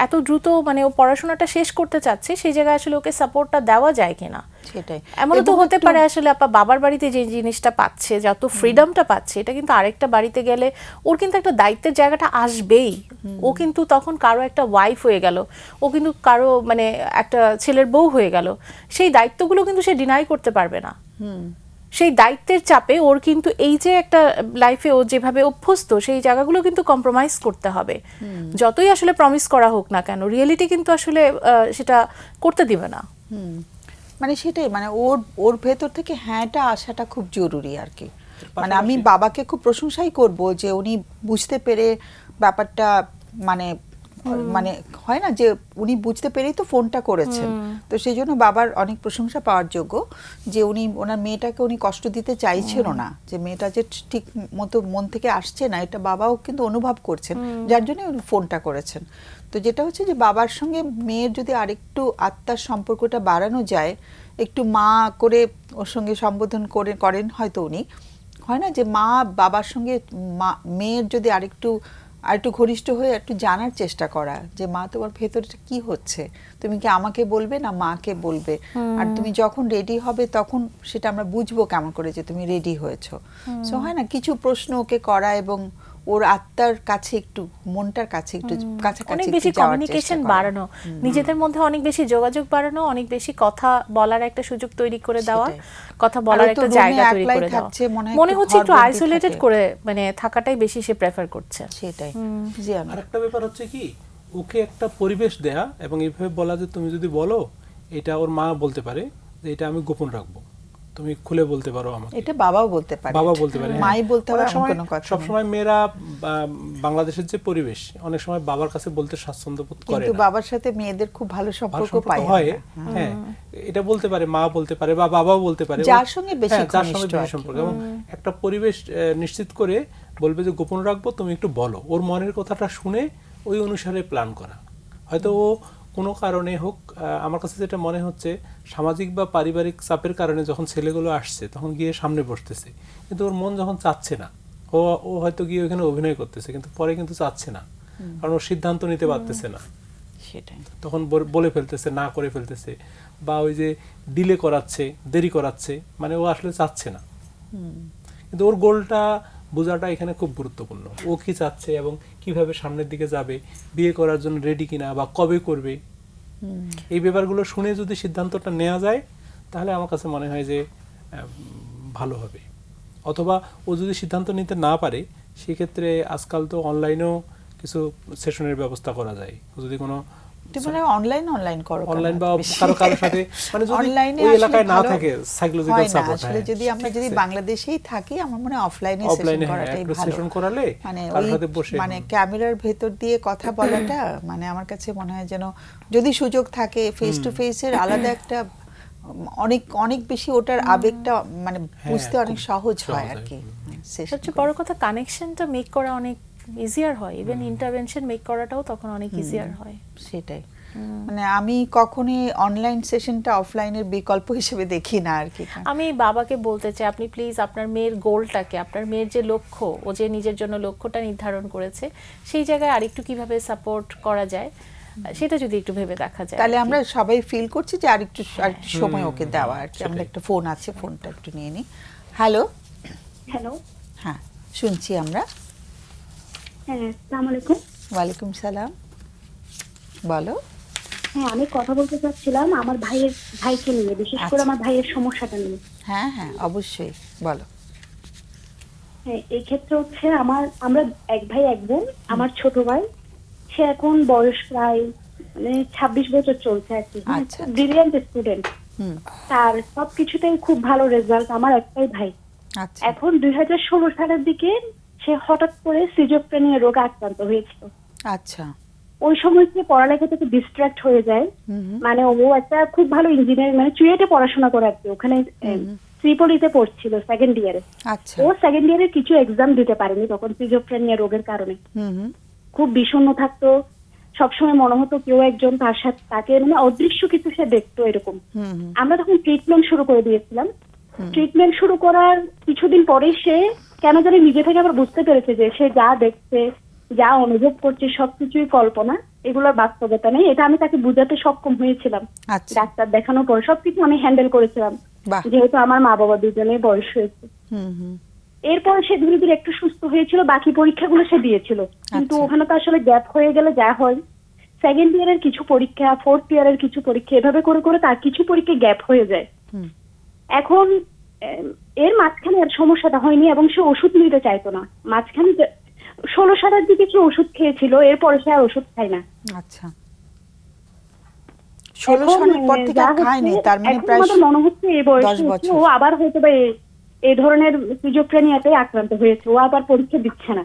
এত দ্রুত মানে ও পড়াশোনাটা শেষ করতে চাচ্ছে, সেই জায়গায় আসলে ওকে সাপোর্টটা দেওয়া যায় কিনা। সেটাই এমন তো হতে পারে আসলে আপা বাবার বাড়িতে যে জিনিসটা পাচ্ছে, যত ফ্রিডমটা পাচ্ছে, এটা কিন্তু আরেকটা বাড়িতে গেলে ওর কিন্তু একটা দায়িত্বের জায়গাটা আসবেই। ও কিন্তু তখন কারো একটা ওয়াইফ হয়ে গেল, ও কিন্তু কারো মানে একটা ছেলের বউ হয়ে গেল, সেই দায়িত্বগুলো কিন্তু সে ডিনাই করতে পারবে না। সেই দায়িত্বের চাপে ওর কিন্তু এই যে একটা লাইফে ও যেভাবে অভ্যস্ত সেই জায়গাগুলো কিন্তু কম্প্রোমাইজ করতে হবে, যতই আসলে প্রমিস করা হোক না কেন, রিয়েলিটি কিন্তু আসলে সেটা করতে দিবে না। মানে সেটাই, মানে ওর ভেতর থেকে হ্যাঁটা আসাটা খুব জরুরি আর কি। মানে আমি বাবাকে খুব প্রশংসাই করব যে উনি বুঝতে পেরে ব্যাপারটা মানে মানে হয় না যে উনি বুঝতে পেরেই তো ফোনটা করেছেন, তো সেই জন্য বাবার অনেক প্রশংসা পাওয়ার যোগ্য যে উনি ওনার মেয়েটাকে উনি কষ্ট দিতে চাইছিল না, যে মেয়েটা যে ঠিক মতো মন থেকে আসছে না এটা বাবাও কিন্তু অনুভব করছেন, যার জন্য উনি ফোনটা করেছেন। তো যেটা হচ্ছে যে বাবার সঙ্গে মেয়ের যদি আরেকটু আত্মার সম্পর্কটা বাড়ানো যায়, একটু মা করে ওর সঙ্গে সম্বোধন করেন হয়তো উনি, হয় না যে মা বাবার সঙ্গে মেয়ের যদি আরেকটু ঘনিষ্ঠ হয়ে একটু জানার চেষ্টা করা যে মা তোমার ভেতরে কি হচ্ছে, তুমি কি আমাকে বলবে না মাকে বলবে, আর তুমি যখন রেডি হবে তখন সেটা আমরা বুঝবো কেমন করে যে তুমি রেডি হয়েছো। সো হয় না কিছু প্রশ্ন ওকে করা এবং ওর আত্মার কাছে একটু মনটার কাছে একটু কাছাকাছি অনেক বেশি কমিউনিকেশন বাড়ানো, নিজেদের মধ্যে অনেক বেশি যোগাযোগ বাড়ানো, অনেক বেশি কথা বলার একটা সুযোগ তৈরি করে দেওয়া, কথা বলার একটা জায়গা তৈরি করে দেওয়া। মনে হচ্ছে একটু আইসোলেটেড করে মানে থাকাটাই বেশি সে প্রেফার করছে। সেটাই। আর একটা ব্যাপার হচ্ছে কি, ওকে একটা পরিবেশ দেয়া এবং এইভাবে বলা যে তুমি যদি বলো, এটা ওর মা বলতে পারে যে এটা আমি গোপন রাখবো, তুমি খুলে বলতে পারো আমাকে, এটা বাবাও বলতে পারে, বাবা বলতে পারে, মাই বলতে পারে, কোনো কথা সব সময় মেয়েরা বাংলাদেশের যে পরিবেশ অনেক সময় বাবার কাছে বলতে স্বাচ্ছন্দ্য বোধ করে, কিন্তু বাবার সাথে মেয়েদের খুব ভালো সম্পর্ক পায় হয়। হ্যাঁ, এটা বলতে পারে, মা বলতে পারে বা বাবাও বলতে পারে, যার সঙ্গে বেশি সম্পর্ক, এবং একটা পরিবেশ নিশ্চিত করে বলবে যে গোপন রাখবো, তুমি একটু বলো, ওর মনের কথাটা শুনে ওই অনুসারে প্ল্যান করা। হয়তো ও কোনো কারণে হোক, আমার কাছে যেটা মনে হচ্ছে সামাজিক বা পারিবারিক চাপের কারণে যখন ছেলেগুলো আসছে তখন গিয়ে সামনে বসতেছে, কিন্তু ওর মন যখন চাচ্ছে না, ও ও ও হয়তো গিয়ে ওখানে অভিনয় করতেছে, কিন্তু পরে কিন্তু চাচ্ছে না, কারণ ও সিদ্ধান্ত নিতে পারতেছে না, সেটাই। তখন বলে ফেলতেছে, না করে ফেলতেছে, বা ওই যে ডিলে করাচ্ছে, দেরি করাচ্ছে, মানে ও আসলে চাচ্ছে না। কিন্তু ওর গোলটা বোঝাটা এখানে খুব গুরুত্বপূর্ণ, ও কি চাচ্ছে এবং কিভাবে সামনের দিকে যাবে, বিয়ে করার জন্য রেডি কিনা বা কবে করবে, এই ব্যাপারগুলো শুনে যদি সিদ্ধান্তটা নেওয়া যায় তাহলে আমার কাছে মনে হয় যে ভালো হবে। অথবা ও যদি সিদ্ধান্ত নিতে না পারে সেক্ষেত্রে আজকাল তো অনলাইনেও কিছু সেশনের ব্যবস্থা করা যায়, যদি কোনো মানে অনলাইন করো, অনলাইন বা কারো সাথে, মানে যদি ওই এলাকায় না থাকে সাইকোলজিক্যাল সাপোর্ট, আসলে যদি আমরা যদি বাংলাদেশেই থাকি আমার মনে হয় অফলাইনে সেশন করাটাই ভালো। সেশন করালে মানে কারোর ওই সাথে বসে, মানে ক্যামেরার ভেতর দিয়ে কথা বলাটা মানে আমার কাছে মনে হয় যেন যদি সুযোগ থাকে ফেস টু ফেসের আলাদা একটা অনেক অনেক বেশি ওটার আবেগটা মানে বুঝতে অনেক সহজ হয় আর কি। সবচেয়ে বড় কথা কানেকশনটা মেক করা অনেক ইজিয়ার হয়, ইভেন ইন্টারভেনশন মেক করাটাও তখন অনেক ইজিয়ার হয়। সেটাই, মানে আমি কখনোই অনলাইন সেশনটা অফলাইনের বিকল্প হিসেবে দেখি না আর কি। আমি বাবাকে বলতে চাই আপনি প্লিজ আপনার মেয়ের গোলটাকে, আপনার মেয়ের যে লক্ষ্য, ও যে নিজের জন্য লক্ষ্যটা নির্ধারণ করেছে সেই জায়গায় আরেকটু কিভাবে সাপোর্ট করা যায় সেটা যদি একটু ভেবে দেখা যায়, তাহলে আমরা সবাই ফিল করছি যে আরেকটু সময় ওকে দেওয়া আর কি। আমরা একটা ফোন আছে, ফোনটা একটু নিয়ে নিই। হ্যালো হ্যালো, হ্যাঁ শুনছি আমরা। হ্যাঁ আসসালামু আলাইকুম। ওয়ালাইকুম সালাম, বলো। হ্যাঁ আমি কথা বলতে চাচ্ছিলাম আমার ভাইকে নিয়ে, বিশেষ করে আমার ভাইয়ের সমস্যাটা নিয়ে। হ্যাঁ হ্যাঁ অবশ্যই বলো। হ্যাঁ এই ক্ষেত্রে হচ্ছে আমরা এক ভাই এক বোন। আমার ছোট ভাই, সে এখন বয়স প্রায় মানে 26 বছর চলছে আর কি। আচ্ছা, ব্রিলিয়ান্ট স্টুডেন্ট, তার সবকিছুতেই খুব ভালো রেজাল্ট। আমার একটাই ভাই। আচ্ছা এখন 2016 সালের দিকে সে হঠাৎ করে সিজোফ্রেনিয়া রোগে আক্রান্ত হয়েছিল। আচ্ছা ওই সময় সে পড়ালেখা থেকে ডিস্ট্রাক্ট হয়ে যায়। মানে ও একটা খুব ভালো ইঞ্জিনিয়ারিং মানে চুয়েটে পড়াশোনা করে আর কি, ওখানে ত্রিপলিতে পড়ছিল সেকেন্ড ইয়ারে। আচ্ছা ও সেকেন্ড ইয়ারে কিছু এক্সাম দিতে পারেনি তখন সিজোফ্রেনিয়া রোগের কারণে। খুব বিষণ্ণ থাকতো, সবসময় মনে হতো কেউ একজন তার সাথে তাকে মানে অদৃশ্য কিছু সে দেখতো এরকম। আমরা তখন ট্রিটমেন্ট শুরু করে দিয়েছিলাম। ট্রিটমেন্ট শুরু করার কিছুদিন পরেই সে কেন জানি নিজে থেকে আবার বুঝতে পেরেছে যে সে যা দেখছে, যা অনুভব করছে সবকিছুই কল্পনা, এগুলোর বাস্তবতা নেই। এটা আমি তাকে বুঝাতে সক্ষম হয়েছিলাম। আচ্ছা ডাক্তার দেখানোর পর সবকিছু আমি হ্যান্ডেল করেছিলাম, বাহ। যেহেতু আমার মা বাবা দুজনেই বয়স হয়েছে। এরপর সে ধীরে ধীরে একটু সুস্থ হয়েছিল, বাকি পরীক্ষাগুলো সে দিয়েছিল। কিন্তু আচ্ছা। ওখানে তো আসলে গ্যাপ হয়ে গেলে যা হয়, সেকেন্ড ইয়ারের কিছু পরীক্ষা, ফোর্থ ইয়ারের কিছু পরীক্ষা, এভাবে করে করে তার কিছু পরীক্ষা গ্যাপ হয়ে যায়। এখন এর মাঝখানে আর সমস্যাটা হয়নি এবং সে ওষুধ নিতে চাইতো না। মাঝখানে 16 সালের দিকে সে ওষুধ খেয়েছিল, এরপরে সে আর ওষুধ খায় না। আচ্ছা 16 সালের পর থেকে আর খায়নি, তার মানে এখন প্রায় আমাদের মনে হচ্ছে এই 10 বয়সে বছর। ও আবার হয়তো বা এই ধরনের সিজোফ্রেনিয়াতে আক্রান্ত হয়েছে, ও আবার পরীক্ষা দিচ্ছে না।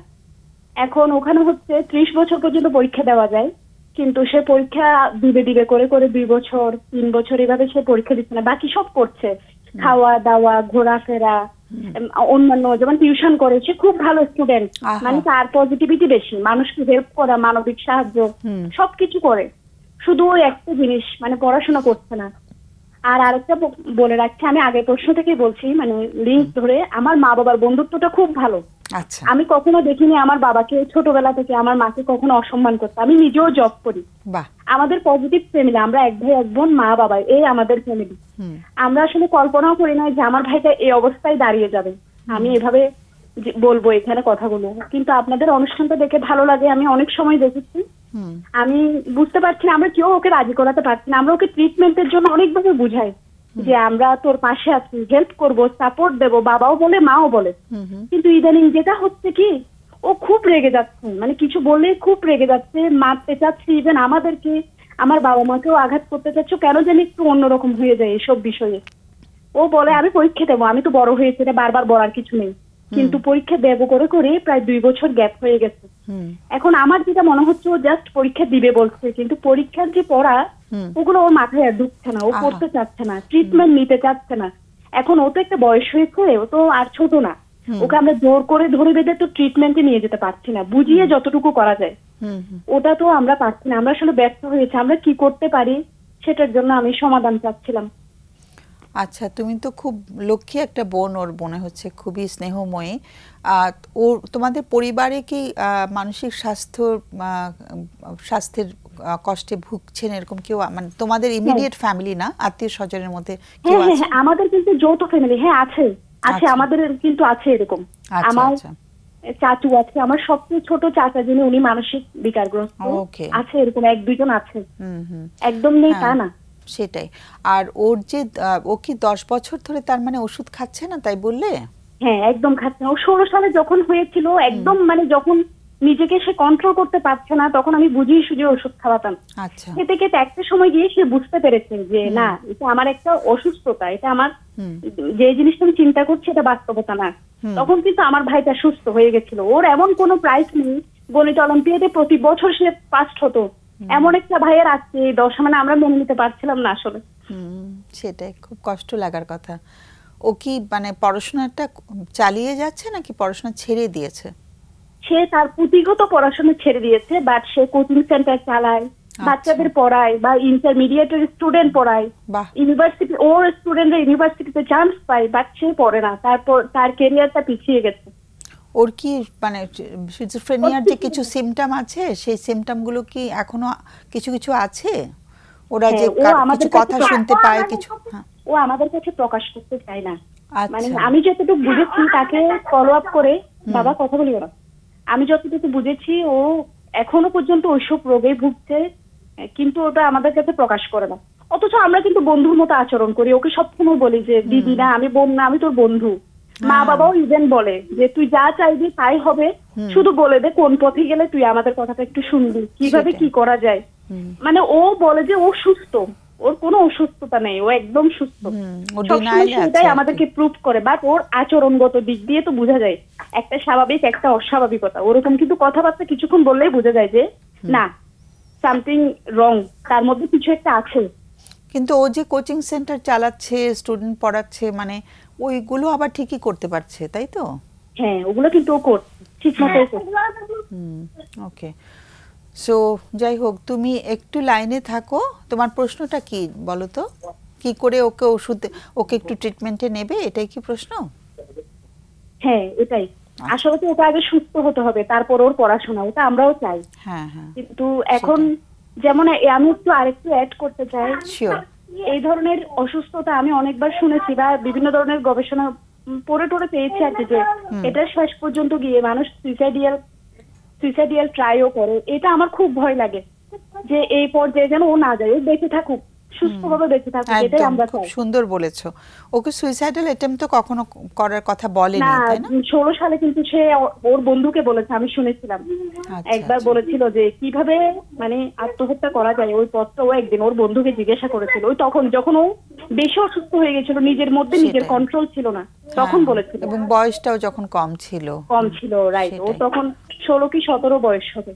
এখন ওখানে হচ্ছে 30 বছর পর্যন্ত পরীক্ষা দেওয়া যায়, কিন্তু সে পরীক্ষা দিবে করে করে 2 বছর 3 বছর এভাবে সে পরীক্ষা দিচ্ছে না। বাকি সব করছে, খাওয়া দাওয়া, ঘোরাফেরা, অন্যান্য যেমন টিউশন করে। সে খুব ভালো স্টুডেন্ট, মানে তার পজিটিভিটি বেশি, মানুষকে হেল্প করা, মানবিক সাহায্য সবকিছু করে। শুধু ওই একটা জিনিস মানে পড়াশোনা করছে না। আর আরেকটা বলে রাখছি, আমি আগের প্রশ্ন থেকেই বলছি, মানে লিঙ্ক ধরে, আমার মা বাবার বন্ধুত্বটা খুব ভালো। আচ্ছা আমি কখনো দেখিনি আমার বাবাকে ছোটবেলা থেকে আমার মাকে কখনো অসম্মান করতে। আমি নিজেও জব করি। বাহ। আমাদের পজিটিভ ফ্যামিলি, আমরা এক ভাই এক বোন, মা বাবা, এই আমাদের ফ্যামিলি। আমরা আসলে কল্পনাও করি না যে আমার ভাইটা এই অবস্থায় দাঁড়িয়ে যাবে। আমি এভাবে বলবো এখানে কথাগুলো, কিন্তু আপনাদের অনুষ্ঠানটা দেখে ভালো লাগে। আমি অনেক সময় দেখেছি, আমি বুঝতে পারছি না, আমরা কেউ ওকে রাজি করাতে পারছি না। আমরা ওকে ট্রিটমেন্টের জন্য অনেকভাবে বুঝাই যে আমরা তোর পাশে আছি, হেল্প করব, সাপোর্ট দেব, বাবাও বলে মাও বলে। কিন্তু ইদানিং যেটা হচ্ছে কি, ও খুব রেগে যাচ্ছে, মানে কিছু বললে খুব রেগে যাচ্ছে, মারতে চাচ্ছে, ইভেন আমাদেরকে, আমার বাবা মাকেও আঘাত করতে চাচ্ছে। কেন জানি একটু অন্যরকম হয়ে যায় এইসব বিষয়ে। ও বলে আমি পরীক্ষা দেবো, আমি তো বড় হয়েছি, এটা বারবার বলার কিছু নেই, কিন্তু পরীক্ষা দেবো করে করে প্রায় 2 বছর গ্যাপ হয়ে গেছে। এখন আমার যেটা মনে হচ্ছে ও জাস্ট পরীক্ষা দিবে বলছে, কিন্তু পরীক্ষার যে পড়া ওগুলো ওর মাথায় আর ঢুকছে না, ও পড়তে চাচ্ছে না, ট্রিটমেন্ট নিতে চাচ্ছে না। এখন ও তো একটা বয়স হয়েছে, ও তো আর ছোট না, ওকে আমরা জোর করে ধরে বেঁধে তো ট্রিটমেন্টে নিয়ে যেতে পারছি না, বুঝিয়ে যতটুকু করা যায় ওটা তো আমরা পারছি না। আমরা আসলে ব্যর্থ হয়েছি, আমরা কি করতে পারি সেটার জন্য আমি সমাধান চাচ্ছিলাম। আচ্ছা, তুমি তো খুব লক্ষ্মী একটা বোন, ওর মনে হচ্ছে খুবই স্নেহময়ী। ও তোমাদের পরিবারে কি মানসিক স্বাস্থ্যের কষ্টে ভুগছেন এরকম কেউ, মানে তোমাদের ইমিডিয়েট ফ্যামিলি না, আত্মীয় স্বজনের মধ্যে কেউ হ্যাঁ হ্যাঁ আছে? হ্যাঁ, আমাদের কিন্তু যৌথ ফ্যামিলি, হ্যাঁ আছে আছে, আচ্ছা। আমাদের কিন্তু আছে এরকম। আচ্ছা আমার আচ্ছা, চাচু আছে, আমার সবচেয়ে ছোট চাচা যিনি, উনি মানসিক বিকারগ্রস্ত। Okay. আছে এরকম 1-2 জন আছে, হুম হুম, একদম নেই তা হ্যাঁ, না। সেটাই। আর ওর যে ও কি 10 বছর ধরে তার মানে ওষুধ খাচ্ছে না তাই বললে? হ্যাঁ একদম খাচ্ছে না। ও 16 সালে যখন হয়েছিল, একদম মানে যখন নিজেকে সে কন্ট্রোল করতে পারছে না, তখন আমি বুঝিয়ে সুঝিয়ে ওষুধ খাওয়াতাম। আচ্ছা, খেতে খেতে একটা সময় গিয়ে সে বুঝতে পেরেছে যে না, এটা আমার একটা অসুস্থতা, এটা আমার যে জিনিসটা আমি চিন্তা করছি এটা বাস্তবতা না। তখন কিন্তু আমার ভাইটা সুস্থ হয়ে গেছিল। ওর এমন কোনো প্রাইজ নেই, গণিত অলিম্পিয়াডে প্রতি বছর সে ফার্স্ট হতো, এমন একটা ভাইয়ের আজকে 10 মানে আমরা মেনে নিতে পারছিলাম না আসলে। সেটাই খুব কষ্ট লাগার কথা। ও কি মানে পড়াশোনাটা চালিয়ে যাচ্ছে নাকি পড়াশোনা ছেড়ে দিয়েছে? সে তার পুঁথিগত পড়াশোনা ছেড়ে দিয়েছে, বাট সে কোচিং সেন্টার চালায়, বাচ্চাদের পড়ায় বা ইন্টারমিডিয়েটের স্টুডেন্ট পড়ায়, বাহ, ইউনিভার্সিটি ওর স্টুডেন্টরা ইউনিভার্সিটিতে চান্স পায়, বাট সে পড়ে না। তারপর তার ক্যারিয়ারটা পিছিয়ে গেছে। ওর কি মানে সিজোফ্রেনিয়ার যে কিছু সিমটম আছে, সেই সিমটমগুলো কি এখনো কিছু কিছু আছে? ওরা যে হ্যাঁ, ও আমাদের কিছু কথা কাছে শুনতে পায় কিছু? হ্যাঁ, ও আমাদের কাছে প্রকাশ করতে চায় না। মানে আচ্ছা, আমি যতটুকু বুঝেছি তাকে ফলো আপ করে, বাবা কথা বলি না, আমি যতটুকু বুঝেছি ও এখনো পর্যন্ত ওইসব রোগে ভুগছে, কিন্তু ওটা আমাদের কাছে প্রকাশ করে না। অথচ আমরা কিন্তু বন্ধুর মতো আচরণ করি, ওকে সবসময় বলি যে দিদি না, আমি বোন না, আমি তোর বন্ধু। মা বাবাও ইভেন বলে যে তুই যা চাইবি তাই হবে, শুধু বলে দে কোন পথে গেলে তুই আমাদের কথাটা একটু শুনবি, কিভাবে কি করা যায়। মানে ও বলে যে ও সুস্থ, ওর কোনো অসুস্থতা নেই, ও একদম সুস্থ। ও সবসময় denial-এ আছে সেটাই আর কি। আমাদেরকে প্রুভ করে, বাট ওর আচরণগত দিক দিয়ে তো বোঝা যায় একটা স্বাভাবিক একটা অস্বাভাবিকতা ওরকম, কিন্তু কথাবার্তা কিছুক্ষণ বললেই বোঝা যায় যে না, সামথিং রং, তার মধ্যে কিছু একটা আছে। কিন্তু ও যে কোচিং সেন্টার চালাচ্ছে, স্টুডেন্ট পড়াচ্ছে, মানে ওইগুলো আবার ঠিকই করতে পারছে, তাই তো? হ্যাঁ ওগুলো কিন্তু ও করছে ঠিক মতো করছে। ওকে, সো যাই হোক, তুমি একটু লাইনে থাকো। তোমার প্রশ্নটা কি বলো তো? কি করে ওকে ওষুধ, ওকে একটু ট্রিটমেন্টে নেবে, এটাই কি প্রশ্ন? হ্যাঁ এটাই আসলে, তো ওটা আগে সুস্থ হতে হবে, তারপর ওর পড়াশোনা, ওটা আমরাও চাই। হ্যাঁ হ্যাঁ, কিন্তু এখন যেমন আমি একটু আরেকটু অ্যাড করতে চাই, শিওর। এই ধরনের অসুস্থতা আমি অনেকবার শুনেছি বা বিভিন্ন ধরনের গবেষণা পড়ে টড়ে পেয়েছি আর কি, যে এটা শেষ পর্যন্ত গিয়ে মানুষ সুইসাইডিয়াল ট্রাইও করে। এটা আমার খুব ভয় লাগে যে এই পর্যায়ে যেন ও না যায়, ও বেঁচে থাকুক, সুস্থভাবে বেঁচে থাকুক, এটাই একদম আমরা খুব চাই। সুন্দর বলেছো। ওকে সুইসাইডাল অ্যাটেম্প্ট তো কখনো করার কথা বলেনি, না, তাই না? 16 সালে কিন্তু সে ওর বন্ধুকে বলেছে, আমি শুনেছিলাম আচ্ছা, একবার আচ্ছা। বলেছিল যে কিভাবে মানে আত্মহত্যা করা যায়। ওই পথটা ও একদিন ওর বন্ধুকে জিজ্ঞাসা করেছিল, ওই তখন যখন ও বেশি অসুস্থ হয়ে গেছিল, নিজের মধ্যে নিজের সেটাই। কন্ট্রোল ছিল না, তখন হ্যাঁ, বলেছিল। এবং বয়সটাও যখন কম ছিল। কম ছিল, রাইট, ও সেটাই। তখন 16 কি 17 বয়স হবে।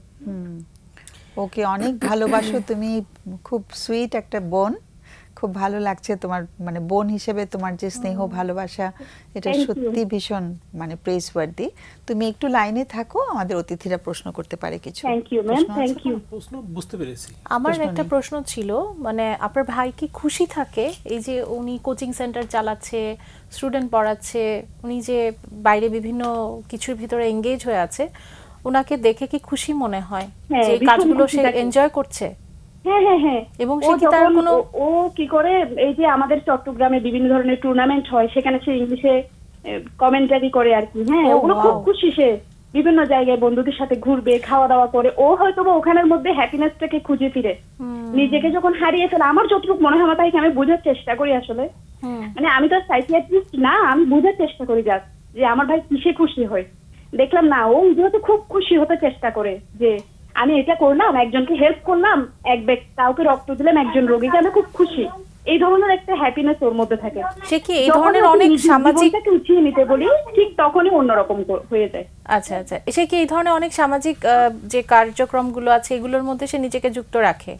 ওকে অনেক ভালোবাসো তুমি, খুব সুইট একটা বোন। খুব ভালো লাগছে তোমার মানে বোন হিসেবে তোমার যে স্নেহ ভালোবাসা, এটা Thank you. সত্যি ভীষণ মানে প্রেজ ওয়ার্দি। তুমি একটু লাইনে থাকো, আমাদের অতিথিরা প্রশ্ন করতে পারে কিছু। থ্যাংক ইউ ম্যাম, প্রশ্ন আছে? Thank you. প্রশ্ন বুঝতে পেরেছি। আমার প্রশ্ন একটা নেই। প্রশ্ন ছিল, মানে আপনার ভাই কি খুশি থাকে এই যে উনি কোচিং সেন্টার চালাচ্ছে, স্টুডেন্ট পড়াচ্ছে, উনি যে বাইরে বিভিন্ন কিছুর ভিতরে এঙ্গেজ হয়ে আছে, ওনাকে দেখে কি খুশি মনে হয় হ্যাঁ, যে এই ভীষণ কাজগুলো খুশি সে থাকে। এনজয় করছে? হ্যাঁ হ্যাঁ হ্যাঁ, এবং ও সে কি তার যখন কোনো ও কি করে, এই যে আমাদের চট্টগ্রামে বিভিন্ন ধরনের টুর্নামেন্ট হয়, সেখানে সে ইংলিশে কমেন্টারি করে আর কি। হ্যাঁ Oh, ওগুলো খুব wow. খুশি, সে বিভিন্ন জায়গায় বন্ধুদের সাথে ঘুরবে, খাওয়া দাওয়া করে, ও হয়তো বা ওখানের মধ্যে হ্যাপিনেসটাকে খুঁজে ফিরে নিজেকে যখন হারিয়ে ফেলে। আমার যতটুকু মনে হয়, আমার তাইকে আমি বোঝার চেষ্টা করি আসলে, মানে আমি তো সাইকিয়াট্রিস্ট না, আমি বোঝার চেষ্টা করি জাস্ট যে আমার ভাই কিসে খুশি হয়। দেখলাম না, ও যেহেতু খুব খুশি হতে চেষ্টা করে যে আমি এটা করলাম, একজনকে হেল্প করলাম, কাউকে রক্ত দিলাম, একজন রোগীকে, আমি খুব খুশি, এই ধরনের একটা হ্যাপিনেস ওর মধ্যে থাকে। সে কি এই যখন ধরনের ওকে অনেক নিজের সামাজিক জীবনটাকে উঠিয়ে নিতে বলি, ঠিক তখনই অন্যরকম হয়ে যায়। আচ্ছা আচ্ছা, সে কি এই ধরনের অনেক সামাজিক যে কার্যক্রমগুলো আছে এগুলোর মধ্যে সে নিজেকে যুক্ত রাখে?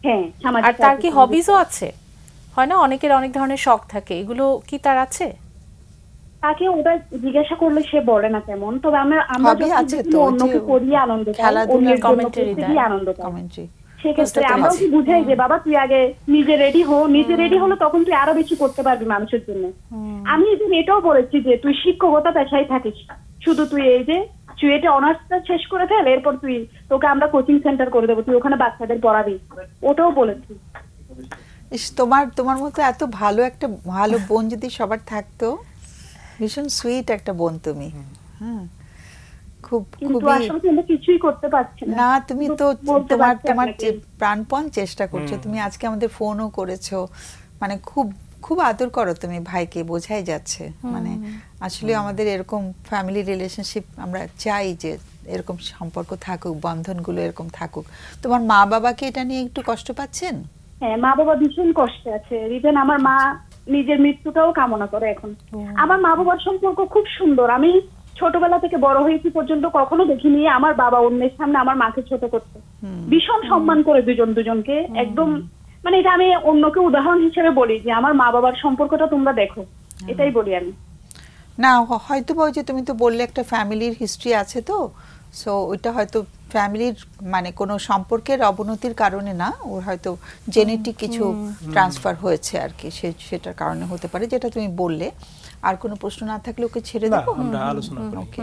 হ্যাঁ, আর সামাজিক তার কি কার্যক্রম। হবিজও আছে? হয় না অনেকের অনেক ধরনের শখ থাকে, এগুলো কি তার আছে? তাকে ওটা জিজ্ঞাসা করলে সে বলে না তেমন, তবে আমরা Hobby যখন আছে দেখি তো, অন্যকে যে করিয়ে আনন্দ পাই, খেলাধুলার অন্যের জন্য commentary প্রত্যেকেই দেয়। আনন্দ পাই। কমেন্ট্রি। সেক্ষেত্রে বুঝতে আমরাও পেরেছি। কি বুঝাই যে বাবা তুই আগে নিজে রেডি হো, নিজে রেডি হলে তখন তুই আরো বেশি করতে পারবি মানুষের জন্য। আমি এই যে এটাও বলেছি যে তুই শিক্ষকতা পেশায় থাকিস, শুধু তুই এই যে চুয়েটে অনার্সটা শেষ করে ফেল, এরপর তোকে আমরা কোচিং সেন্টার করে দেবো, তুই ওখানে বাচ্চাদের পড়াবি, ওটাও বলেছি। ইস, তোমার মতো এত ভালো একটা ভালো বোন যদি সবার থাকতো, ভীষণ সুইট একটা বোন তুমি। হ্যাঁ, খুব কিন্তু খুবই। আসলে আমরা কিছুই করতে পারছি না। না, তুমি তো বলতে তোমার পারছি তোমার আপনাকে। যে প্রাণপণ চেষ্টা করছো। তুমি আজকে আমাদের ফোনও করেছো, মানে খুব খুব আদর করো তুমি ভাইকে, বোঝাই যাচ্ছে। মানে আসলে আমাদের এরকম ফ্যামিলি রিলেশনশিপ আমরা চাই যে এরকম সম্পর্ক থাকুক, বন্ধনগুলো এরকম থাকুক। তোমার মা বাবাকে এটা নিয়ে একটু কষ্ট পাচ্ছেন? হ্যাঁ, মা বাবা ভীষণ কষ্টে আছে। ইভেন আমার মা নিজের মৃত্যুটাও কামনা করে এখন। আমার মা বাবার সম্পর্ক খুব সুন্দর। আমি ছোটবেলা থেকে বড় হয়েছি পর্যন্ত কখনো দেখিনি আমার বাবা অন্যের সামনে আমার মাকে ছোট করতে। ভীষণ সম্মান করে দুজনকে একদম, মানে এটা আমি অন্যকে উদাহরণ হিসেবে বলি যে আমার মা বাবার সম্পর্কটা তোমরা দেখো, এটাই বলি আমি। না, হয়তো বা ওই যে তুমি তো বললে একটা ফ্যামিলির হিস্ট্রি আছে, তো সো ওইটা হয়তো ফ্যামিলির মানে কোনো সম্পর্কের অবনতির কারণে না, ওর হয়তো জেনেটিক কিছু ট্রান্সফার হয়েছে আর কি, সেটার কারণে হতে পারে, যেটা তুমি বললে। আর কোনো প্রশ্ন না থাকলে ওকে ছেড়ে না, দেবো। আমরা আলোচনা করি। ওকে,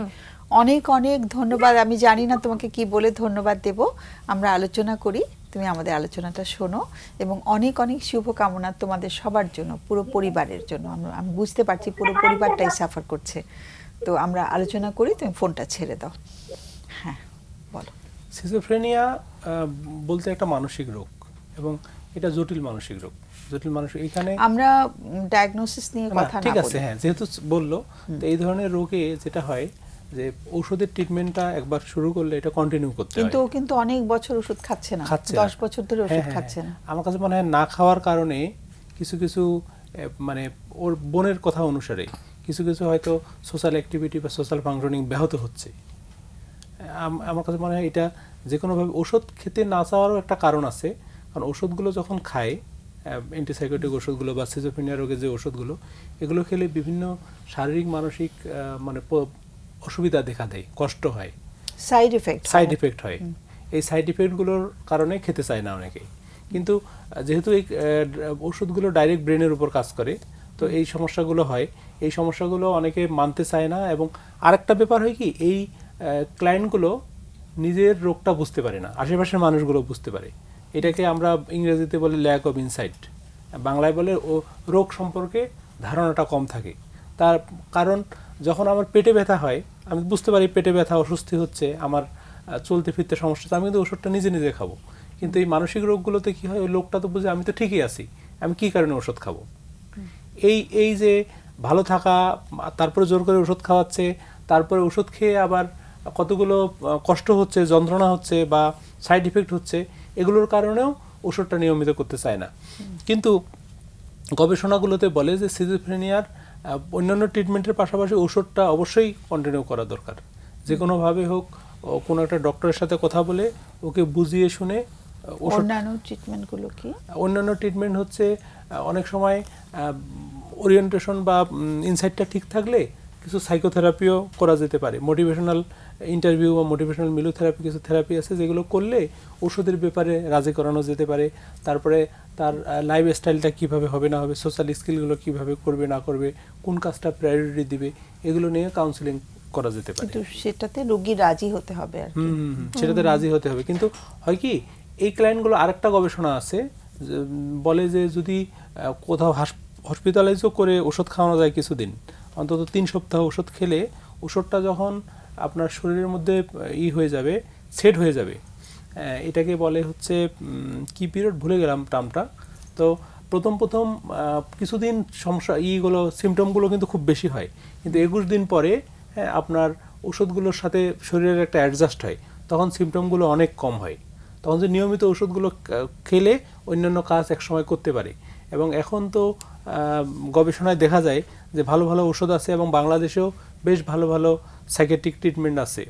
অনেক অনেক ধন্যবাদ। আমি জানি না তোমাকে কি বলে ধন্যবাদ দেব। আমরা আলোচনা করি, তুমি আমাদের আলোচনাটা শোনো, এবং অনেক অনেক শুভকামনা তোমাদের সবার জন্য, পুরো পরিবারের জন্য। আমি বুঝতে পারছি পুরো পরিবারটাই সাফার করছে। তো আমরা আলোচনা করি, তুমি ফোনটা ছেড়ে দাও। হ্যাঁ, বলো। সিজোফ্রেনিয়া বলতে একটা মানসিক রোগ, এবং এটা জটিল মানসিক রোগ। জটিল মানসিক, এখানে আমরা ডায়াগনোসিস নিয়ে না, কথা না ঠিক আছে, বলি। হ্যাঁ, যেহেতু বললো, তো এই ধরনের রোগে যেটা হয় যে ঔষধের ট্রিটমেন্টটা একবার শুরু করলে এটা কন্টিনিউ করতে হয়। কিন্তু ও কিন্তু অনেক বছর ওষুধ খাচ্ছে না, খাচ্ছে 10 বছর ধরে হ্যাঁ, ওষুধ হ্যাঁ, খাচ্ছে না। আমার কাছে মনে হয় না খাওয়ার কারণে কিছু কিছু মানে ওর বোনের কথা অনুসারে কিছু কিছু হয়তো সোশ্যাল অ্যাক্টিভিটি বা সোশ্যাল ফাংশনিং ব্যাহত হচ্ছে। আমার কাছে মনে হয় এটা যে কোনোভাবে ওষুধ খেতে না চাওয়ারও একটা কারণ আছে, কারণ ওষুধগুলো যখন খায়, অ্যান্টিসাইকোটিক ওষুধগুলো বা সিজোফ্রেনিয়া রোগের যে ওষুধগুলো, এগুলো খেলে বিভিন্ন শারীরিক মানসিক মানে অসুবিধা দেখা দেয়, কষ্ট হয়, সাইড এফেক্ট হয়। এই সাইড ইফেক্টগুলোর কারণে খেতে চায় না অনেকেই। কিন্তু যেহেতু এই ওষুধগুলো ডাইরেক্ট ব্রেনের উপর কাজ করে, তো এই সমস্যাগুলো হয়। এই সমস্যাগুলো অনেকে মানতে চায় না, এবং আরেকটা ব্যাপার হয় কি, এই ক্লায়েন্টগুলো নিজের রোগটা বুঝতে পারে না, আশেপাশের মানুষগুলো বুঝতে পারে। এটাকে আমরা ইংরেজিতে বলি ল্যাক অফ ইনসাইট, বাংলায় বলে ও রোগ সম্পর্কে ধারণাটা কম থাকে। তার কারণ যখন আমার পেটে ব্যথা হয়, আমি বুঝতে পারি পেটে ব্যথা, অস্বস্তি হচ্ছে, আমার চলতে ফিরতে সমস্যা, আমি কিন্তু ওষুধটা নিজে নিজে খাবো। কিন্তু এই মানসিক রোগগুলোতে কি হয়, ওই লোকটা তো বুঝে আমি তো ঠিকই আছি, আমি কি কারণে ওষুধ খাবো। এই যে ভালো থাকা, তারপরে জোর করে ওষুধ খাওয়াচ্ছে, তারপরে ওষুধ খেয়ে আবার কতগুলো কষ্ট হচ্ছে, যন্ত্রণা হচ্ছে বা সাইড ইফেক্ট হচ্ছে, এগুলোর কারণেও ওষুধটা নিয়মিত করতে চায় না। কিন্তু গবেষণাগুলোতে বলে যে সিজোফ্রেনিয়ার অন্যান্য ট্রিটমেন্টের পাশাপাশি ওষুধটা অবশ্যই কন্টিনিউ করা দরকার। যে কোনোভাবে হোক, কোনো একটা ডক্টরের সাথে কথা বলে ওকে বুঝিয়ে শুনে। অন্যান্য ট্রিটমেন্টগুলো কি? অন্যান্য ট্রিটমেন্ট হচ্ছে অনেক সময় ওরিয়েন্টেশন বা ইনসাইটটা ঠিক থাকলে কিছু সাইকোথেরাপিও করা যেতে পারে। মোটিভেশনাল ইন্টারভিউ বা মোটিভেশনাল মিলোথেরাপি, কিছু থেরাপি আছে যেগুলো করলে ওষুধের ব্যাপারে রাজি করানো যেতে পারে। তারপরে তার লাইফ স্টাইলটা কীভাবে হবে না হবে, সোশ্যাল স্কিলগুলো কীভাবে করবে না করবে, কোন কাজটা প্রায়োরিটি দিবে, এগুলো নিয়ে কাউন্সিলিং করা যেতে পারে। কিন্তু সেটাতে রোগী রাজি হতে হবে আর কি। সেটাতে রাজি হতে হবে। কিন্তু হয় কি, এই ক্লায়েন্টগুলো আরেকটা গবেষণা আছে, বলে যে যদি কোথাও হসপিটালাইজও করে ওষুধ খাওয়ানো যায় কিছুদিন, অন্তত 3 সপ্তাহ ওষুধ খেলে ওষুধটা যখন আপনার শরীরের মধ্যে হয়ে যাবে, সেট হয়ে যাবে, এটাকে বলে হচ্ছে কি পিরিয়ড ভুলে গেলাম টার্মটা। তো প্রথম কিছুদিন সমস্যা সিমটমগুলো কিন্তু খুব বেশি হয়, কিন্তু 21 দিন পরে আপনার ওষুধগুলোর সাথে শরীরের একটা অ্যাডজাস্ট হয়, তখন সিমটমগুলো অনেক কম হয়। তখন যে নিয়মিত ওষুধগুলো খেলে অন্যান্য কাজ একসময় করতে পারে। এবং এখন তো গবেষণায় দেখা যায় যে ভালো ভালো ওষুধ আছে, এবং বাংলাদেশেও বেশ ভালো ভালো সাইকিয়াট্রিক ট্রিটমেন্ট আছে।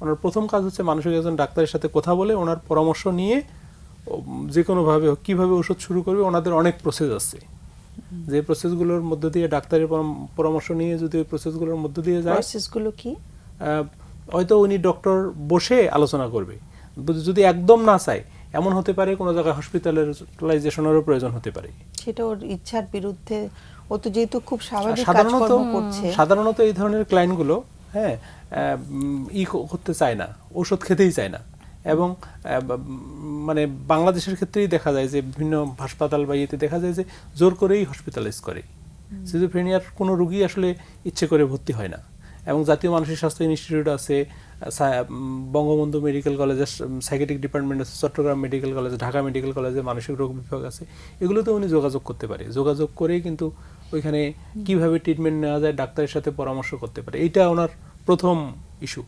ওনার প্রথম কাজ হচ্ছে মানসিক একজন ডাক্তারের সাথে কথা বলে ওনার পরামর্শ নিয়ে যে কোনোভাবে কীভাবে ওষুধ শুরু করবে, ওনাদের অনেক প্রসেস আছে, যে প্রসেসগুলোর মধ্য দিয়ে ডাক্তারের পরামর্শ নিয়ে যদি ওই প্রসেসগুলোর মধ্য দিয়ে যায়, প্রসেসগুলো কি হয়তো উনি ডক্টর বসে আলোচনা করবে। যদি একদম না চায়, এমন হতে পারে কোনো জায়গায় হসপিটালাইজেশনেরও প্রয়োজন হতে পারে। সেটা ওর ইচ্ছার বিরুদ্ধে, ও তো যেহেতু খুব স্বাভাবিক সাধারণত কাজকর্ম করছে। সাধারণত এই ধরনের ক্লায়েন্টগুলো হ্যাঁ করতে চায় না, ওষুধ খেতেই চায় না। এবং মানে বাংলাদেশের ক্ষেত্রেই দেখা যায় যে বিভিন্ন হাসপাতাল বা ইয়েতে দেখা যায় যে জোর করেই হসপিটালাইজ করে। সিজোফ্রেনিয়ার কোনো রোগী আসলে ইচ্ছে করে ভর্তি হয় না। এবং জাতীয় মানসিক স্বাস্থ্য ইনস্টিটিউট আছে, বঙ্গবন্ধু মেডিকেল কলেজের সাইকিয়াট্রিক ডিপার্টমেন্ট আছে, Chittagong medical college, Dhaka medical কলেজে মানসিক রোগ বিভাগ আছে, এগুলোতে উনি যোগাযোগ করতে পারে। যোগাযোগ করেই কিন্তু ওইখানে কিভাবে ট্রিটমেন্ট নেওয়া যায় ডাক্তারের সাথে পরামর্শ করতে পারে। এইটা ওনার প্রথম ইস্যু।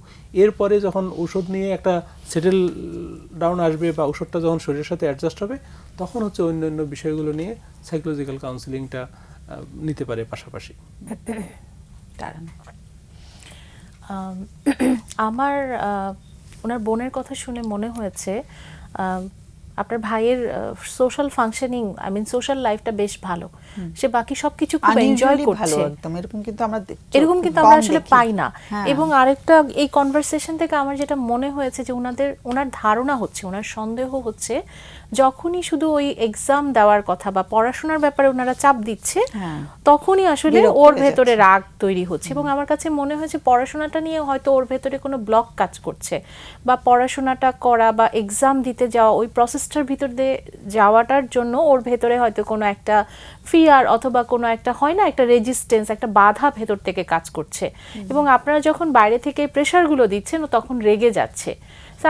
এরপরে যখন ওষুধ নিয়ে একটা সেটেল ডাউন আসবে বা ওষুধটা যখন শরীরের সাথে অ্যাডজাস্ট হবে, তখন হচ্ছে অন্যান্য বিষয়গুলো নিয়ে সাইকোলজিক্যাল কাউন্সিলিংটা নিতে পারে পাশাপাশি। আমার ওনার বোনের কথা শুনে মনে হয়েছে আপনার ভাইয়ের social functioning, I mean social লাইফটা বেশ ভালো, সে বাকি সবকিছু খুব এনজয় করছে। এরকম কিন্তু আমরা আসলে পাই না। এবং আরেকটা এই কনভারসেশন থেকে আমার যেটা মনে হয়েছে যে ওনার ধারণা হচ্ছে, ওনার সন্দেহ হচ্ছে যখনই শুধু ওই এক্সাম দেওয়ার কথা বা পড়াশোনার ব্যাপারে ওনারা চাপ দিচ্ছে, তখনই আসলে ওর ভেতরে রাগ তৈরি হচ্ছে। এবং আমার কাছে মনে হয়েছে পড়াশোনাটা নিয়ে হয়তো ওর ভেতরে কোনো ব্লক কাজ করছে, বা পড়াশোনাটা করা বা এক্সাম দিতে যাওয়া, ওই প্রসেসটার ভিতর দিয়ে যাওয়াটার জন্য ওর ভেতরে হয়তো কোনো একটা ফিয়ার অথবা কোনো একটা হয় না একটা রেজিস্ট্যান্স, একটা বাধা ভেতর থেকে কাজ করছে। এবং আপনারা যখন বাইরে থেকে প্রেশারগুলো দিচ্ছেন ও তখন রেগে যাচ্ছে।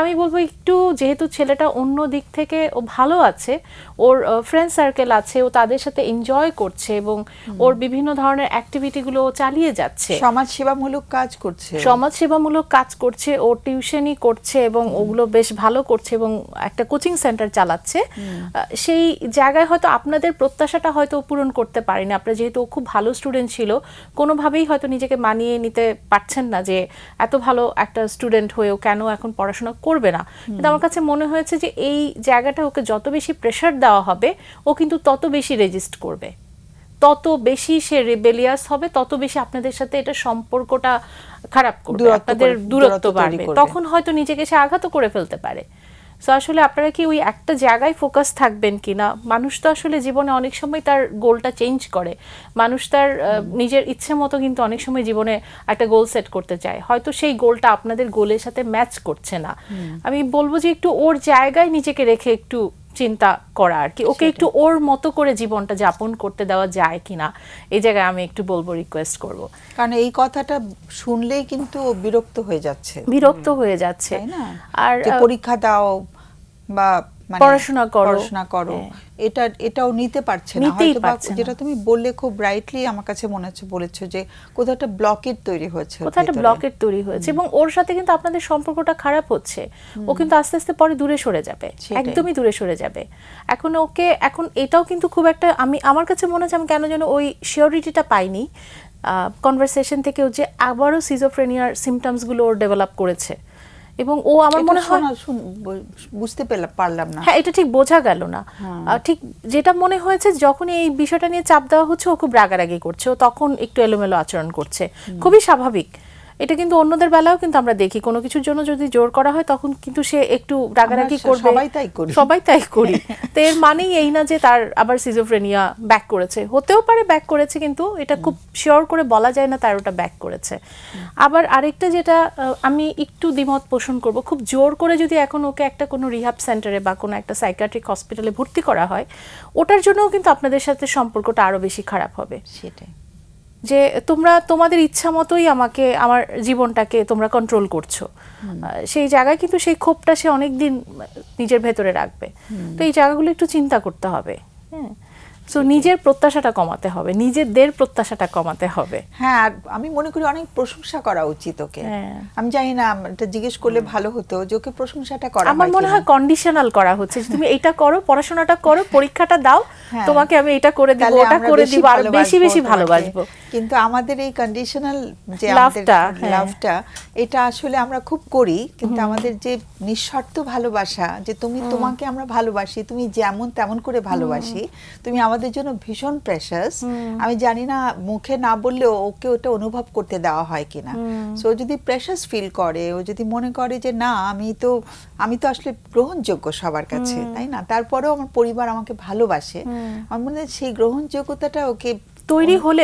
আমি বলবো একটু, যেহেতু ছেলেটা অন্য দিক থেকে ও ভালো আছে, ওর ফ্রেন্ড সার্কেল আছে, ও তাদের সাথে এনজয় করছে এবং ওর বিভিন্ন ধরনের অ্যাক্টিভিটিগুলো চালিয়ে যাচ্ছে, সমাজসেবামূলক কাজ করছে, ও টিউশনই করছে এবং ওগুলো বেশ ভালো করছে এবং একটা কোচিং সেন্টার চালাচ্ছে। সেই জায়গায় হয়তো আপনাদের প্রত্যাশাটা হয়তো পূরণ করতে পারেনি। আপনারা যেহেতু খুব ভালো স্টুডেন্ট ছিল, কোনোভাবেই হয়তো নিজেকে মানিয়ে নিতে পারছেন না যে এত ভালো একটা স্টুডেন্ট হয়েও কেন এখন পড়াশোনা করবে না। কিন্তু আমার কাছে মনে হয়েছে যে এই জায়গাটা ওকে যত বেশি প্রেশার দেওয়া হবে, ও কিন্তু তত বেশি রেজিস্ট করবে, তত বেশি সে রেবেলিয়াস হবে, তত বেশি আপনাদের সাথে এটা সম্পর্কটা খারাপ করবে, আপনাদের দূরত্ব বাড়বে, তখন হয়তো নিজেকে সে আঘাত করে ফেলতে পারে। সো আসলে আপনারা কি ওই একটা জায়গায় ফোকাস থাকবেন কিনা? মানুষ তো আসলে জীবনে অনেক সময় তার গোলটা চেঞ্জ করে, মানুষ তার নিজের ইচ্ছে মতো কিন্তু অনেক সময় জীবনে একটা গোল সেট করতে চায়, হয়তো সেই গোলটা আপনাদের গোলের সাথে ম্যাচ করছে না। আমি বলবো যে একটু ওর জায়গায় নিজেকে রেখে একটু চিন্তা করা আর কি, ওকে একটু ওর মতো করে জীবনটা যাপন করতে দেওয়া যায় কিনা, এই জায়গায় আমি একটু বলবো, রিকোয়েস্ট করব। কারণ এই কথাটা শুনলেই কিন্তু বিরক্ত হয়ে যাচ্ছে, তাই না? আর পরীক্ষা দাও বা পড়াশোনা করো, এটাও নিতে পারছে না হয়তো, বা যেটা তুমি বললে খুব ব্রাইটলি আমার কাছে মনে হচ্ছে বলেছো যে কোথাও একটা ব্লকেট তৈরি হয়েছে, এবং ওর সাথে কিন্তু আপনাদের সম্পর্কটা খারাপ হচ্ছে। ও কিন্তু আস্তে আস্তে পরে দূরে সরে যাবে, একদমই দূরে সরে যাবে। এখন এটাও কিন্তু খুব একটা, আমার কাছে মনে হচ্ছে আমি কেন যেন ওই শিওরিটিটা পাইনি কনভারসেশন থেকে, যে আবারও সিজোফ্রেনিয়ার সিমটমস গুলো ওর ডেভেলপ করেছে। এবং ও আমার মনে হয় বুঝতে পারলাম না, হ্যাঁ এটা ঠিক বোঝা গেল না। ঠিক যেটা মনে হয়েছে, যখন এই বিষয়টা নিয়ে চাপ দেওয়া হচ্ছে ও খুব রাগারাগি করছে, ও তখন একটু এলোমেলো আচরণ করছে, খুবই স্বাভাবিক। এটা কিন্তু অন্যদের বেলাও কিন্তু আমরা দেখি, কোনো কিছুর জন্য যদি জোর করা হয় তখন কিন্তু সে একটু রাগারাগি করবে, সবাই তাই করি। তো এর মানেই এই না যে তার আবার সিজোফ্রেনিয়া ব্যাক করেছে, হতেও পারে ব্যাক করেছে, কিন্তু এটা খুব শিওর করে বলা যায় না তার ওটা ব্যাক করেছে। আবার আরেকটা যেটা আমি একটু দ্বিমত পোষণ করব, খুব জোর করে যদি এখন ওকে একটা কোনো রিহ্যাব সেন্টারে বা কোনো একটা সাইকিয়াট্রিক হসপিটালে ভর্তি করা হয়, ওটার জন্যও কিন্তু আপনাদের সাথে সম্পর্কটা আরো বেশি খারাপ হবে। সেটাই, যে তোমরা তোমাদের ইচ্ছা মতোই আমার জীবনটাকে তোমরা কন্ট্রোল করছো, সেই জায়গায় কিন্তু সেই ক্ষোভটা সে অনেকদিন নিজের ভেতরে রাখবে। তো এই জায়গাগুলো একটু চিন্তা করতে হবে। হ্যাঁ, সো নিজের প্রত্যাশাটা কমাতে হবে, নিজেদের প্রত্যাশাটা কমাতে হবে। হ্যাঁ, আর আমি মনে করি অনেক প্রশংসা করা উচিত ওকে। আমি জানি না, এটা জিজ্ঞেস করলে ভালো হতো যে ওকে প্রশংসাটা করা। আমার মনে হয় কন্ডিশনাল করা হচ্ছে, তুমি এইটা করো, পড়াশোনাটা করো, পরীক্ষাটা দাও, তোমাকে আমি এটা করে দিব, ওটা করে দিব, আর বেশি বেশি ভালোবাসবো। কিন্তু আমাদের এই কন্ডিশনাল যে লাভটা, এটা আসলে আমরা খুব করি, কিন্তু আমাদের যে নিঃশর্ত ভালোবাসা, যে তোমাকে আমরা ভালোবাসি, তুমি যেমন তেমন করে ভালোবাসি, তুমি আমাদের আমাদের জন্য ভীষণ প্রেশাস। আমি জানি না মুখে না বললেও ওকে ওটা অনুভব করতে দেওয়া হয় কিনা। সো যদি প্রেশাস ফিল করে, ও যদি মনে করে যে না আমি তো আসলে গ্রহণযোগ্য সবার কাছে, তাই না, তারপরেও আমার পরিবার আমাকে ভালোবাসে, আমার মনে হয় সেই গ্রহণযোগ্যতাটা ওকে তৈরি হলে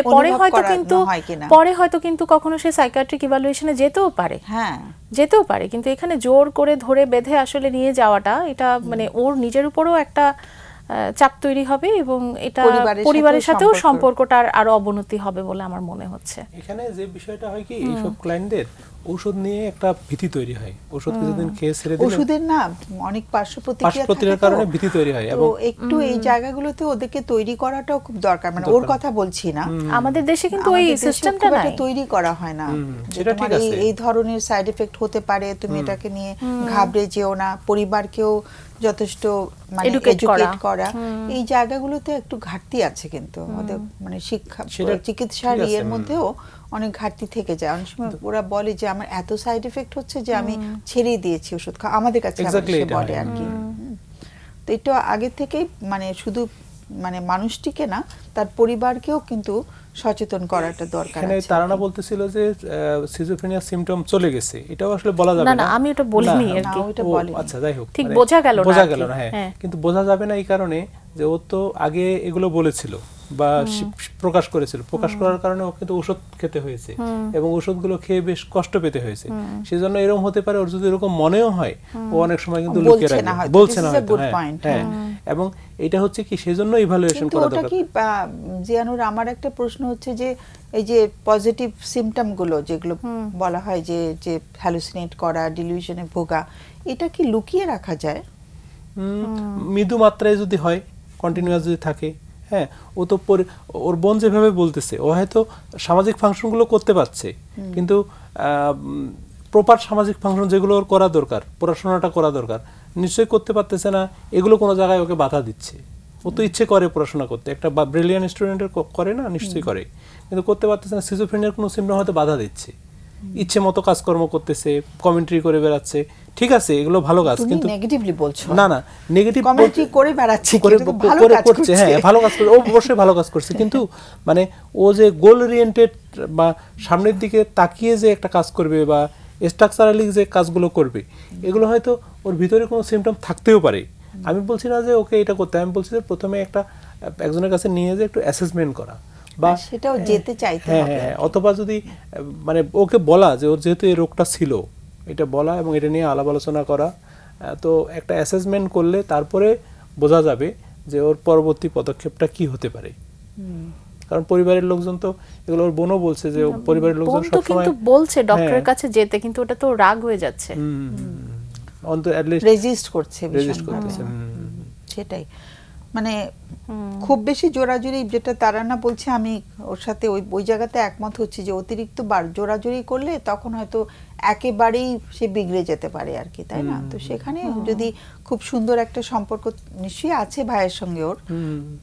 পরে হয়তো কিন্তু কখনো সে সাইকিয়াট্রিক ইভালুয়েশনে যেতেও পারে, হ্যাঁ যেতেও পারে, কিন্তু এখানে জোর করে ধরে বেঁধে আসলে নিয়ে যাওয়াটা, এটা মানে ওর নিজের উপরও একটা চাপ তৈরি হবে এবং এটা পরিবারের সাথেও সম্পর্কটার আরো অবনতি হবে বলে আমার মনে হচ্ছে। এখানে যে বিষয়টা হয় কি, এইসব ক্লায়েন্টদের ঔষধ নিয়ে একটা ভীতি তৈরি হয়, ওষুধ কিছুদিন খেয়ে ছেড়ে দিলে ওষুধের না অনেক পার্শ্ব প্রতিক্রিয়ার কারণে ভীতি তৈরি হয়, এবং একটু এই জায়গাগুলোতে ওদেরকে তৈরি করাটাও খুব দরকার। মানে ওর কথা বলছি না, আমাদের দেশে কিন্তু ওই সিস্টেমটা নাই, তৈরি করা হয় না। সেটা ঠিক আছে, এই ধরনের সাইড এফেক্ট হতে পারে, তুমি এটাকে নিয়ে ঘাবড়ে যেও না, পরিবারকেও যথেষ্ট মানে এডুকেট করা, এই জায়গাগুলোতে একটু ঘাটতি আছে কিন্তু আমাদের মানে শিক্ষা চিকিৎসার এর মধ্যেও অনেক ঘাটতি থেকে যায়। অনেক সময় ওরা বলে যে আমার এত সাইড এফেক্ট হচ্ছে যে আমি ছেড়ে দিয়েছি ওষুধ খাওয়া, আমাদের কাছে বলে আর কি। তো এটা আগে থেকে মানে শুধু মানে মানুষটিকে না, তার পরিবারকেও কিন্তু সচেতন করাটা দরকার আছে। এখানে তারানা বলতেছিল যে সিজোফ্রেনিয়া সিম্পটম চলে গেছে, এটাও আসলে বলা যাবে না। না আমি এটা বলিনি আর কি। আচ্ছা যাই হোক, ঠিক বোঝা গেল না। হ্যাঁ, কিন্তু বোঝা যাবে না এই কারণে যে ও তো আগে এগুলো বলেছিল বা প্রকাশ করেছিল, প্রকাশ করার কারণে ওকে কিন্তু ওষুধ খেতে হয়েছে এবং ওষুধগুলো খেয়ে বেশ কষ্ট পেতে হয়েছে। সেজন্য এরকম হতে পারে ওর যদি এরকম মনেও হয়, ও অনেক সময় কিন্তু লুকিয়ে রাখে, বলছে না হয়তো। হ্যাঁ, এবং এটা হচ্ছে কি সেজন্য ইভালুয়েশন করা দরকার। ওটা কি জিয়ানুর, আমার একটা প্রশ্ন হচ্ছে যে এই যে পজিটিভ সিম্পটম গুলো যেগুলো বলা হয় যে যে হ্যালুসিনেট করা, ডিলিউশনে ভোগা, এটা কি লুকিয়ে রাখা যায়? মৃদু মাত্রায় যদি হয়, কন্টিনিউয়াস যদি থাকে, হ্যাঁ, ও তো ওর বোন যেভাবে বলতেছে, ও হয়তো সামাজিক ফাংশনগুলো করতে পারছে, কিন্তু প্রপার সামাজিক ফাংশন যেগুলো ওর করা দরকার, পড়াশোনাটা করা দরকার, নিশ্চয়ই করতে পারতেছে না। এগুলো কোনো জায়গায় ওকে বাধা দিচ্ছে। ও তো ইচ্ছে করে পড়াশোনা করতে, একটা ব্রিলিয়ান্ট স্টুডেন্টের করে না, নিশ্চয়ই করে, কিন্তু করতে পারতেছে না। সিজোফ্রেনিয়ার কোনো সিম্পটম হয়তো বাধা দিচ্ছে, ইচ্ছে মতো কাজকর্ম করতেছে, কমেন্ট্রি করে বেড়াচ্ছে, ঠিক আছে, এগুলো ভালো কাজ, কিন্তু নেগেটিভলি বলছো না, নেগেটিভ কমেন্ট্রি করে বেড়াচ্ছে, করছে, হ্যাঁ ভালো কাজ করছে, ও অবশ্যই ভালো কাজ করছে, কিন্তু মানে ও যে গোল ওরিয়েন্টেড বা সামনের দিকে তাকিয়ে যে একটা কাজ করবে বা স্ট্রাকচারালি যে কাজগুলো করবে, এগুলো হয়তো ওর ভিতরে কোনো সিম্পটম থাকতেও পারে। আমি বলছি না যে ওকে এটা করতে, আমি বলছি যে প্রথমে একজনের কাছে নিয়ে যে একটু অ্যাসেসমেন্ট করা, বা সেটাও যেতে চাইতে হবে। হ্যাঁ, অথবা যদি মানে ওকে বলা যে ওর যেহেতু এই রোগটা ছিল, এটা বলা এবং এটা নিয়ে আলাপ আলোচনা করা, তো একটা অ্যাসেসমেন্ট করলে তারপরে বোঝা যাবে যে ওর পরবর্তী পদক্ষেপটা কি হতে পারে। কারণ পরিবারের লোকজন তো এগুলো, ওর বোনও বলছে যে পরিবারের লোকজন সবসময় কিন্তু বলছে ডক্টরের কাছে যেতে, কিন্তু ওটা তো রাগ হয়ে যাচ্ছে, রেজিস্ট করছে, সেটাই মানে খুব বেশি জোরাজুরি, যেটা তারানা বলছে, আমি ওর সাথে ওই জায়গাতে একমত হচ্ছে যে অতিরিক্ত জোরাজুরি করলে তখন হয়তো একেবারেই সে বিগড়ে যেতে পারে আর কি, তাই না? তো সেখানে যদি খুব সুন্দর একটা সম্পর্ক নিশ্চয়ই আছে ভাইয়ের সঙ্গে ওর,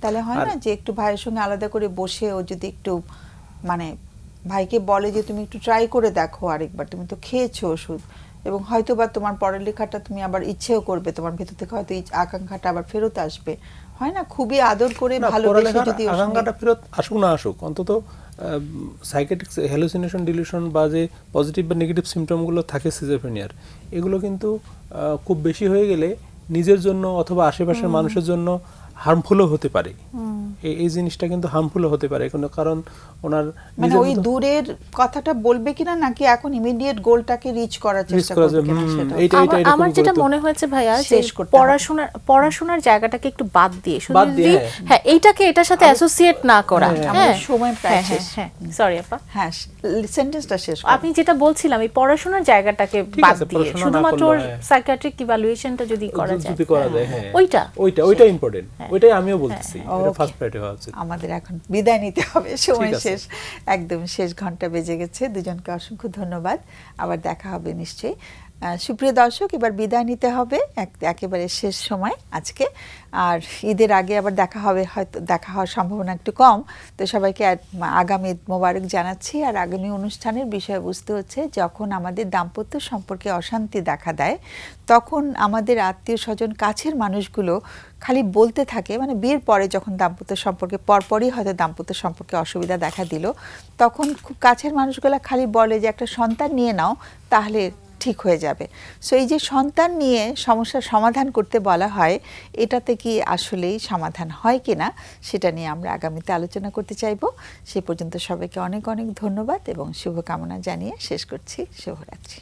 তাহলে হয় না যে একটু ভাইয়ের সঙ্গে আলাদা করে বসে ও যদি একটু মানে ভাইকে বলে যে তুমি একটু ট্রাই করে দেখো আরেকবার, তুমি তো খেয়েছো ওষুধ, এবং হয়তো বা তোমার পড়ালেখাটা তুমি আবার ইচ্ছেও করবে, তোমার ভেতর থেকে হয়তো এই আকাঙ্ক্ষাটা আবার ফেরত আসবে, হয় না? খুবই আদর করে ভালোবেসে যদি আকাঙ্ক্ষাটা ফেরত আসুক না আসুক, অন্তত সাইকিয়াট্রিক হ্যালুসিনেশন, ডিলিউশন বা যে পজিটিভ বা নেগেটিভ সিম্পটমগুলো থাকে সিজোফ্রেনিয়ার, এগুলো কিন্তু খুব বেশি হয়ে গেলে নিজের জন্য অথবা আশেপাশের মানুষের জন্য হার্মফুলও হতে পারে। এই জিনিসটা কিন্তু হার্মফুল হতে পারে, কারণ ওনার মানে ওই দূরের কথাটা বলবে কিনা, নাকি এখন ইমিডিয়েট গোলটাকে রিচ করার চেষ্টা করবে কিনা, সেটা আমার যেটা মনে হয়েছে ভাইয়া, পড়াশোনার জায়গাটাকে একটু বাদ দিয়ে শুধু যদি হ্যাঁ এইটাকে এটার সাথে অ্যাসোসিয়েট না করা। হ্যাঁ, সময় প্রায় শেষ। সরি আপা, হ্যাঁ সেন্টেন্সটা শেষ। আপনি যেটা বলছিলাম, এই পড়াশোনার জায়গাটাকে বাদ দিয়ে শুধুমাত্র সাইকিয়াট্রিক ইভালুয়েশনটা যদি করা যায়, হ্যাঁ ওইটা ইম্পর্টেন্ট, ওইটাই আমিও বলতেছি, এটা ফার্স্ট প্রায়োরিটি হওয়া উচিত। আমাদের এখন বিদায় নিতে হবে, সময় শেষ, একদম শেষ ঘন্টা বেজে গেছে। দুজনকে অসংখ্য ধন্যবাদ, আবার দেখা হবে নিশ্চয়ই। সুপ্রিয় দর্শক, এবার বিদায় নিতে হবে, একেবারে শেষ সময় আজকে। আর ঈদের আগে আবার দেখা হবে, হয়তো দেখা হওয়ার সম্ভাবনা একটু কম। তো সবাইকে আগামী ঈদ মোবারক জানাচ্ছি। আর আগামী অনুষ্ঠানের বিষয়বস্তু হচ্ছে, যখন আমাদের দাম্পত্য সম্পর্কে অশান্তি দেখা দেয়, তখন আমাদের আত্মীয় স্বজন, কাছের মানুষগুলো খালি বলতে থাকে, মানে বিয়ের পরে যখন দাম্পত্য সম্পর্কে পরপরই হয়তো দাম্পত্য সম্পর্কে অসুবিধা দেখা দিল, তখন খুব কাছের মানুষগুলো খালি বলে যে একটা সন্তান নিয়ে নাও, তাহলে ঠিক হয়ে যাবে। সো এই যে সন্তান নিয়ে সমস্যার সমাধান করতে বলা হয়, এটাতে কি আসলেই সমাধান হয় কিনা সেটা নিয়ে আমরা আগামীতে আলোচনা করতে চাইব। সে পর্যন্ত সবাইকে অনেক অনেক ধন্যবাদ এবং শুভকামনা জানিয়ে শেষ করছি। শুভরাত্রি।